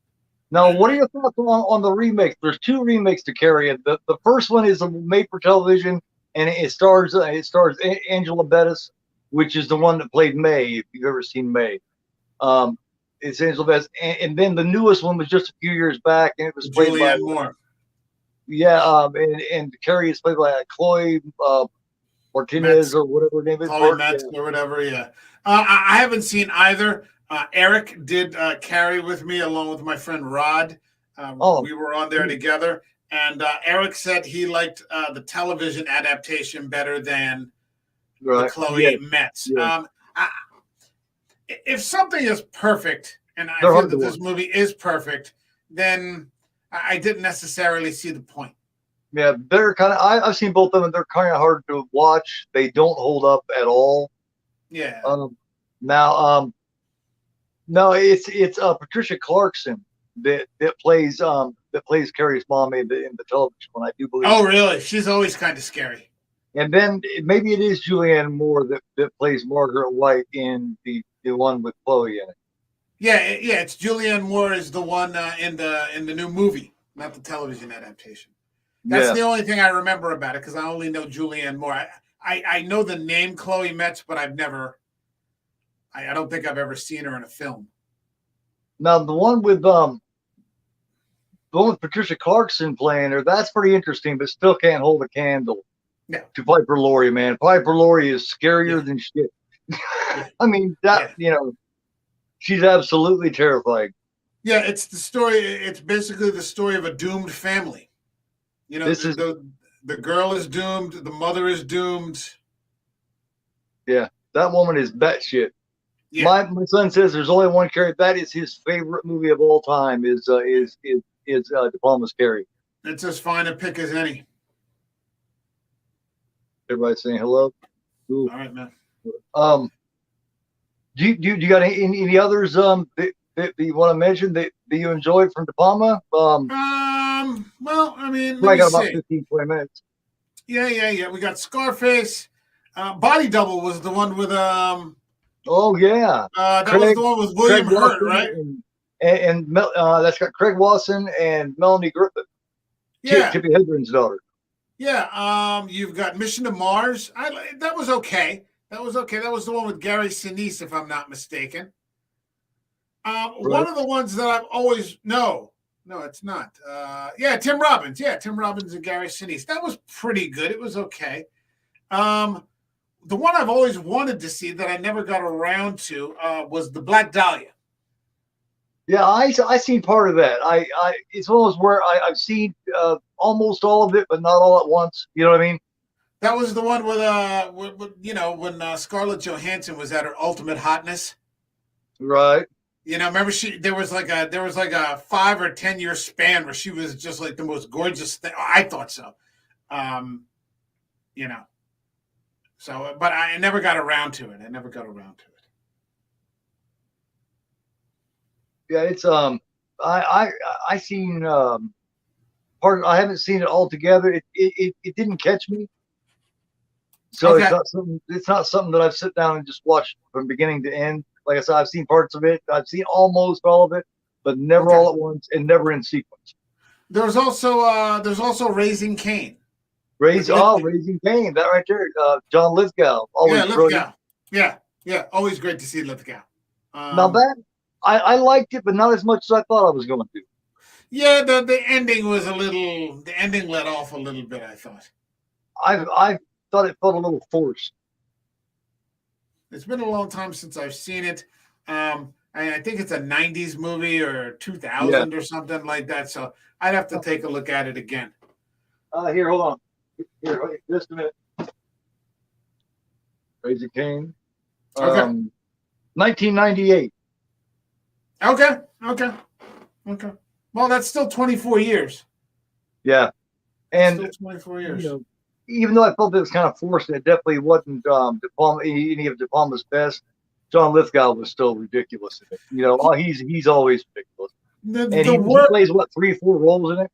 Now, what are your thoughts on the remakes? There's 2 remakes to Carrie. The first one is made for television, and it stars Angela Bettis, which is the one that played May. If you've ever seen May, it's Angela Bettis, and then the newest one was just a few years back, and it was played by Julianne Moore. Yeah, and Carrie is played by Chloe Martinez Metz, or whatever her name is. Chloe Metz or whatever. Yeah, I haven't seen either. Eric did Carrie with me along with my friend Rod. We were on there together, and Eric said he liked the television adaptation better than the Chloe Metz. Yeah. If something is perfect, and I feel that this movie is perfect, then I didn't necessarily see the point. Yeah, they're kind of. I've seen both of them. They're kind of hard to watch. They don't hold up at all. Yeah. No, it's Patricia Clarkson that plays Carrie's mom in the television one. I do believe. Oh, really? She's always kind of scary. And then maybe it is Julianne Moore that plays Margaret White in the one with Chloe in it. Yeah, it's Julianne Moore is the one in the new movie, not the television adaptation. That's the only thing I remember about it because I only know Julianne Moore. I know the name Chloe Metz, but I don't think I've ever seen her in a film. Now the one with Patricia Clarkson playing her, that's pretty interesting, but still can't hold a candle to Piper Laurie, man. Piper Laurie is scarier than shit. I mean she's absolutely terrifying. Yeah, it's the story. It's basically the story of a doomed family. The girl is doomed. The mother is doomed. Yeah, that woman is batshit. Yeah. My son says there's only one Carrie. That is his favorite movie of all time. Is Depalma's Carrie. It's as fine a pick as any. Everybody saying hello. Ooh. All right, man. Do you got any others that you want to mention that you enjoyed from Depalma? Well, I mean, I got about 15, 20 minutes. Yeah. We got Scarface. Body Double was the one with Oh yeah, that was the one with William Hurt, right? And that's got Craig Wasson and Melanie Griffith. Yeah, Tippi Hedren's daughter. Yeah, you've got Mission to Mars. That was okay. That was the one with Gary Sinise, if I'm not mistaken. Right. One of the ones that I've always no, it's not. Tim Robbins. Yeah, Tim Robbins and Gary Sinise. That was pretty good. It was okay. The one I've always wanted to see that I never got around to was the Black Dahlia. Yeah, I seen part of that. It's one of those where I've seen almost all of it, but not all at once. You know what I mean? That was the one with when Scarlett Johansson was at her ultimate hotness. Right. Remember there was like a 5 or 10 year span where she was just like the most gorgeous thing. I thought so. So, but I never got around to it. Yeah, it's I seen part. I haven't seen it all together. It didn't catch me. So okay. It's not something that I've sit down and just watched from beginning to end. Like I said, I've seen parts of it. I've seen almost all of it, but never all at once and never in sequence. There's also Raising Cain. Raising Cain, that right there. John Lithgow, always Lithgow. Yeah, always great to see Lithgow. Now that I liked it, but not as much as I thought I was going to. Yeah, the ending was the ending let off a little bit. I thought. I thought it felt a little forced. It's been a long time since I've seen it. I think it's a 90s movie or 2000 or something like that. So I'd have to take a look at it again. Here, hold on. Here, just a minute. Raising Cain. Okay. 1998. Okay. Well, that's still 24 years. Yeah. And still 24 years. even though I felt it was kind of forced, and it definitely wasn't any of De Palma's best. John Lithgow was still ridiculous in it. You know, he's always ridiculous, and he plays what 3-4 roles in it.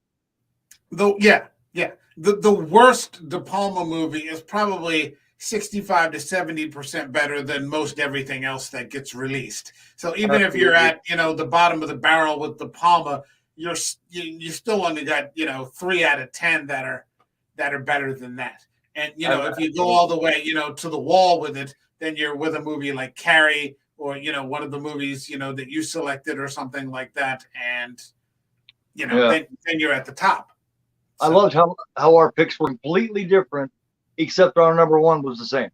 The worst De Palma movie is probably 65 to 70% better than most everything else that gets released. So even if you're at the bottom of the barrel with De Palma, you still only got 3 out of 10 that are better than that. And if you go all the way to the wall with it, then you're with a movie like Carrie or one of the movies that you selected or something like that, and then you're at the top. So, I loved how our picks were completely different, except our number one was the same.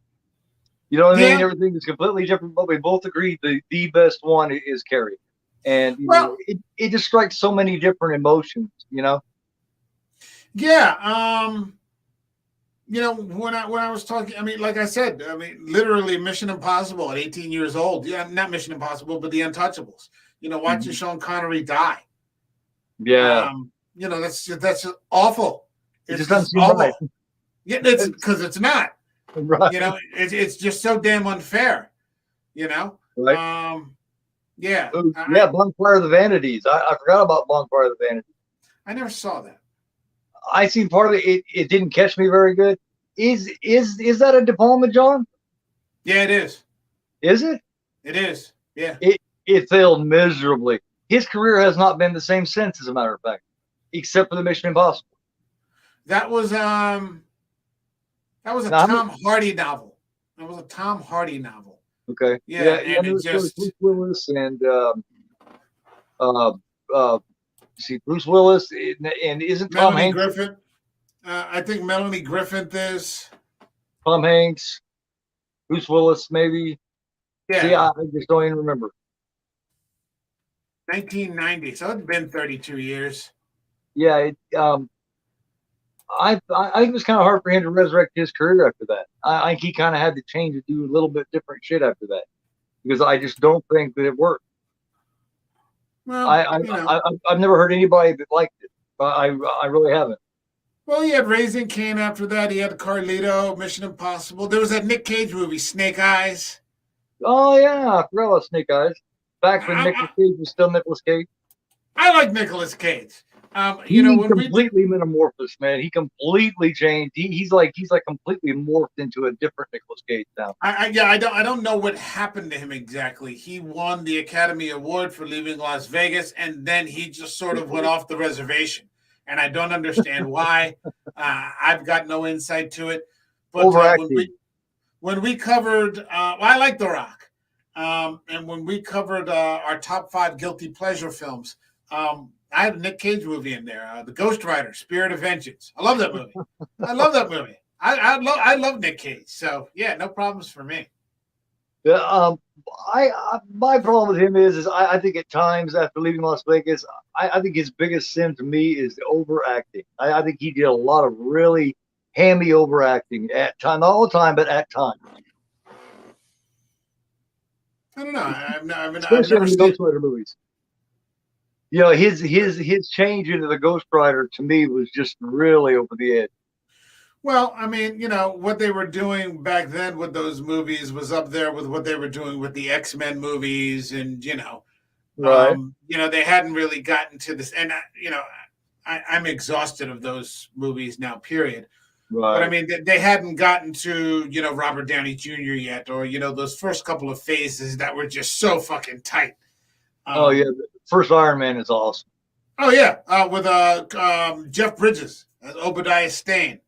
You know what I mean? Everything is completely different, but we both agreed the best one is Carrie. And it just strikes so many different emotions, Yeah. When I was talking, I mean, like I said, literally Mission Impossible at 18 years old. Yeah, not Mission Impossible, but the Untouchables. Watching Sean Connery die. Yeah. That's awful. It's just awful. Right. Yeah, it's because it's not. Right. It's just so damn unfair. Right. Yeah. Bonfire of the Vanities. I forgot about Bonfire of the Vanities. I never saw that. I seen part of it. It didn't catch me very good. Is that a De Palma, John? Yeah, it is. Is it? It is. Yeah. It failed miserably. His career has not been the same since, as a matter of fact, except for the Mission Impossible. That was a Tom Hardy novel. That was a Tom Hardy novel. Okay. Yeah. And it just Bruce Willis and Bruce Willis and isn't Tom Melanie Hanks? Griffith. I think Melanie Griffith is Tom Hanks. Bruce Willis, maybe. Yeah. See, I just don't even remember. 1990. So it's been 32 years. Yeah. I think it was kind of hard for him to resurrect his career after that. I think he kind of had to change and do a little bit different shit after that, because I just don't think that it worked. Well, I've never heard anybody that liked it. I really haven't. Well, he had Raising Cain after that. He had Carlito, Mission Impossible. There was that Nick Cage movie, Snake Eyes. Oh yeah, I forgot about Snake Eyes. Back when Nicolas Cage was still Nicolas Cage. I like Nicolas Cage. He completely metamorphosed, man. He completely changed. He's like completely morphed into a different Nicolas Cage now. I don't know what happened to him exactly. He won the Academy Award for leaving Las Vegas, and then he just sort of went off the reservation. And I don't understand why. I've got no insight to it. But when we covered, I like The Rock, and when we covered our top 5 guilty pleasure films. I had a Nick Cage movie in there, The Ghost Rider, Spirit of Vengeance. I love that movie. I love Nick Cage. So yeah, no problems for me. Yeah, my problem with him is I think at times after leaving Las Vegas, I think his biggest sin to me is the overacting. I think he did a lot of really hammy overacting at time, not all the time, but at times. I don't know. Especially in the Ghost Rider movies. His change into the Ghost Rider to me was just really over the edge. Well, what they were doing back then with those movies was up there with what they were doing with the X-Men movies, and right. They hadn't really gotten to this, and I'm exhausted of those movies now. Period. Right. But they hadn't gotten to Robert Downey Jr. yet, or those first couple of phases that were just so fucking tight. Oh yeah. First Iron Man is awesome. Oh yeah, with Jeff Bridges as Obadiah Stane.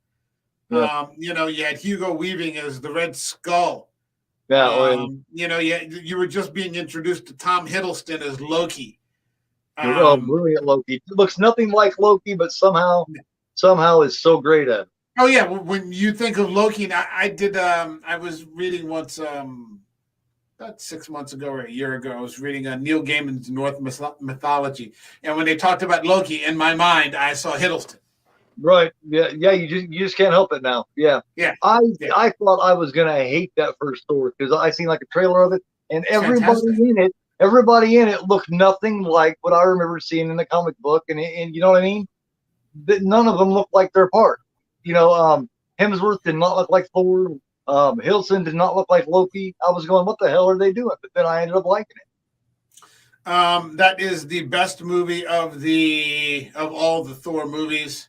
Yeah. You had Hugo Weaving as the Red Skull. Yeah. You were just being introduced to Tom Hiddleston as Loki. Brilliant Loki. It looks nothing like Loki, but somehow is so great at it. Oh yeah, when you think of Loki, I did. I was reading once. About 6 months ago or a year ago, I was reading Neil Gaiman's Norse mythology, and when they talked about Loki, in my mind, I saw Hiddleston. Right? Yeah. You just can't help it now. Yeah. Yeah. I thought I was gonna hate that first Thor because I seen like a trailer of it, and everybody in it looked nothing like what I remember seeing in the comic book, and you know what I mean? None of them looked like their part. Hemsworth did not look like Thor. Hiddleston did not look like Loki. I was going, what the hell are they doing? But then I ended up liking it. That is the best movie of all the Thor movies.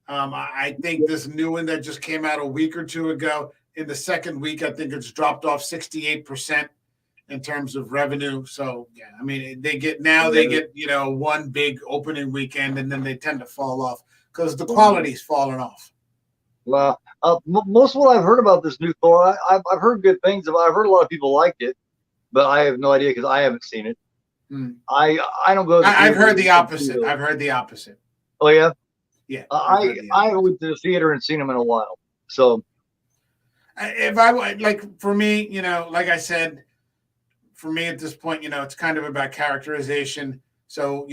I think this new one that just came out a week or two ago, in the second week, I think it's dropped off 68% in terms of revenue. So yeah, I mean, they get one big opening weekend, and then they tend to fall off because the quality's fallen off. Well, most of what I've heard about this new Thor, I've heard good things about. I've heard a lot of people liked it, but I have no idea because I haven't seen it. I don't go. I've heard the opposite. I've heard the opposite. Oh yeah, yeah. I haven't went to the theater and seen them in a while. So if I like, for me, like I said, for me at this point, it's kind of about characterization. So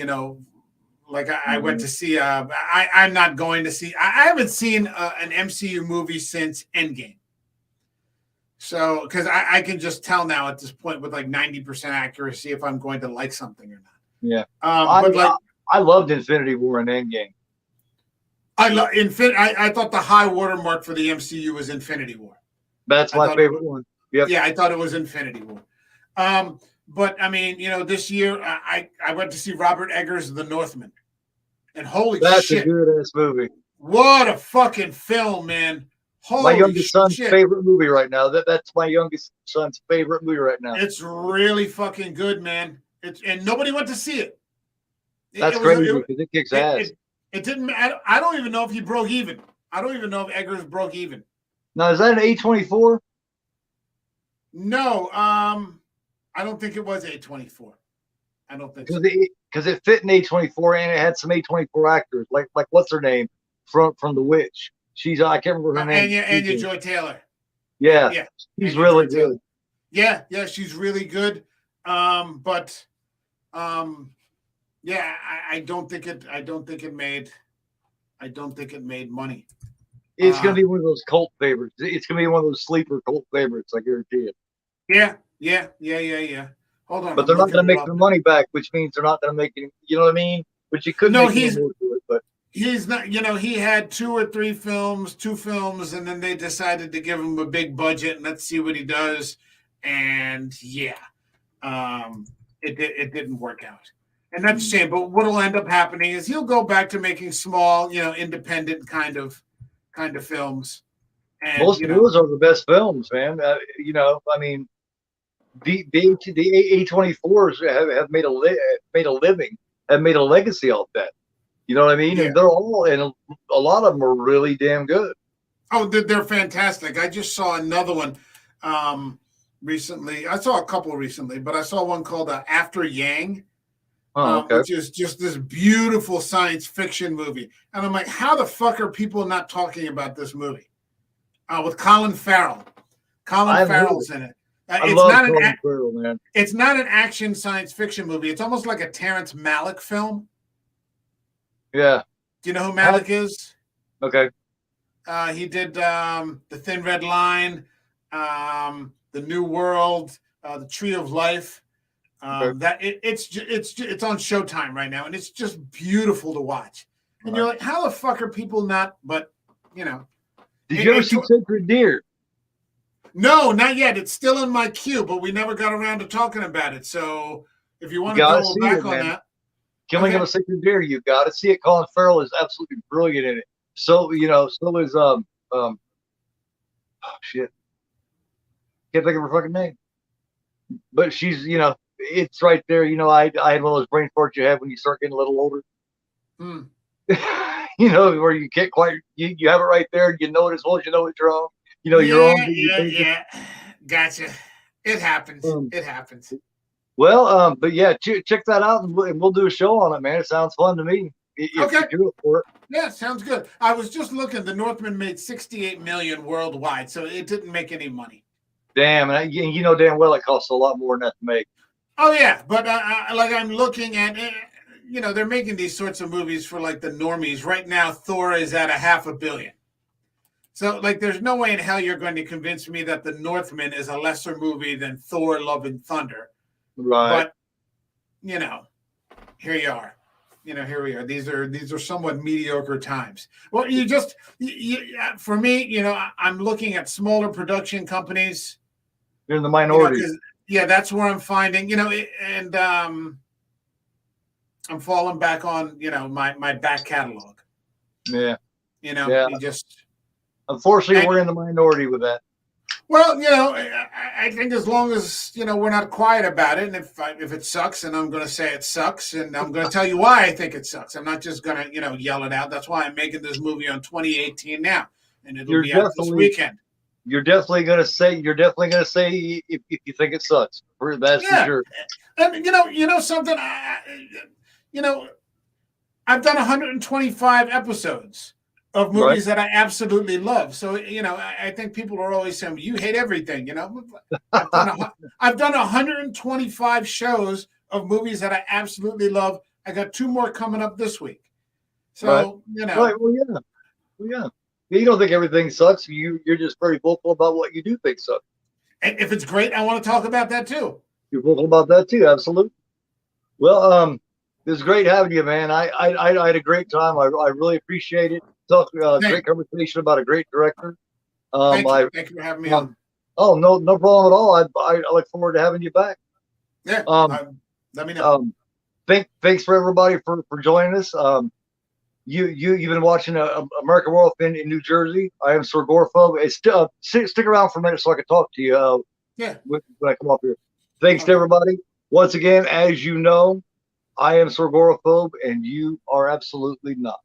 like I went to see. I'm not going to see. I haven't seen an MCU movie since Endgame. So, because I can just tell now at this point with like 90% accuracy if I'm going to like something or not. Yeah. But I loved Infinity War and Endgame. I thought the high watermark for the MCU was Infinity War. That's my favorite one. Yep. Yeah, I thought it was Infinity War. But I mean, this year I went to see Robert Eggers' The Northman. And holy shit. That's a good ass movie. What a fucking film, man. Holy my youngest son's shit. favorite movie right now. That's my youngest son's favorite movie right now. It's really fucking good, man. And nobody went to see it. That's crazy because it kicks ass. It didn't matter. I don't even know if he broke even. I don't even know if Eggers broke even. Now, is that an A24? No, I don't think it was A24. I don't think so. Because it fit in A24 and it had some A24 actors, like what's her name from The Witch. I can't remember her name. Anya Joy-Taylor. Yeah, she's really good. Yeah, she's really good. But yeah, I don't think it made money. It's gonna be one of those cult favorites. It's gonna be one of those sleeper cult favorites. I guarantee it. Yeah. Hold on. But they're not gonna make their money back, which means they're not gonna make any. You know what I mean? But you could. No, he's more to it, but he's not. He had 2 or 3 films, 2 films, and then they decided to give him a big budget and let's see what he does. And yeah, it didn't work out. And that's a shame. But what'll end up happening is he'll go back to making small, independent kind of films. And, most of those are the best films, man. I mean, the A24s have made a living, have made a legacy off that. You know what I mean? Yeah. And they're all, and a lot of them are really damn good. Oh, they're fantastic. I just saw another one recently. I saw a couple recently, but I saw one called After Yang. Okay. Which is just this beautiful science fiction movie. And I'm like, how the fuck are people not talking about this movie? With Colin Farrell. Colin Farrell's in it. It's not an action science fiction movie. It's almost like a Terrence Malick film. Yeah. Do you know who Malick is? Okay. He did The Thin Red Line, The New World, The Tree of Life. It's on Showtime right now, and it's just beautiful to watch. And you're like, how the fuck are people not? But did you ever see Sacred Deer? No, not yet. It's still in my queue, but we never got around to talking about it. So if you want to go back on that, Killing of a Sacred Deer, you got to see it. Colin Farrell is absolutely brilliant in it. So so is shit, can't think of her fucking name, but she's it's right there. I had one of those brain farts you have when you start getting a little older. Where you can't quite, you have it right there. You know it as well as you know it's wrong. You're wrong. Yeah. Gotcha. It happens. It happens. Well, but yeah, check that out and we'll do a show on it, man. It sounds fun to me. Okay. Do it for it. Yeah, sounds good. I was just looking. The Northman made $68 million worldwide, so it didn't make any money. Damn, and you know damn well it costs a lot more than that to make. Oh yeah, but I'm looking at it. They're making these sorts of movies for like the normies. Right now, Thor is at $500 million. So like, there's no way in hell you're going to convince me that The Northman is a lesser movie than Thor: Love and Thunder. Right. But here you are. here we are. These are somewhat mediocre times. Well, for me, I'm looking at smaller production companies. You're in the minority. That's where I'm finding, and I'm falling back on, my back catalog. Yeah. You just. Unfortunately, we're in the minority with that. Well, I think as long as, we're not quiet about it, and if it sucks, and I'm going to say it sucks, and I'm going to tell you why I think it sucks. I'm not just going to, yell it out. That's why I'm making this movie on 2018 now, and it'll be out this weekend. You're definitely going to say if you think it sucks. That's for sure. And something, I've done 125 episodes of movies that I absolutely love. So, I think people are always saying, you hate everything, I've done 125 shows of movies that I absolutely love. I got 2 more coming up this week. So, Right. Well, yeah. You don't think everything sucks. You're just very vocal about what you do think sucks. And if it's great, I want to talk about that too. You're vocal about that too. Absolutely. Well, it was great having you, man. I had a great time. I really appreciate it. Great conversation about a great director. Thank you for having me on. Oh, no problem at all. I look forward to having you back. Yeah. Let me know. Thanks for everybody for joining us. You've been watching American Werewolf in New Jersey. I am Sir Gorephobe. Stick around for a minute so I can talk to you. When I come up here. Thanks to everybody. Once again, as you know, I am Sir Gorephobe, and you are absolutely not.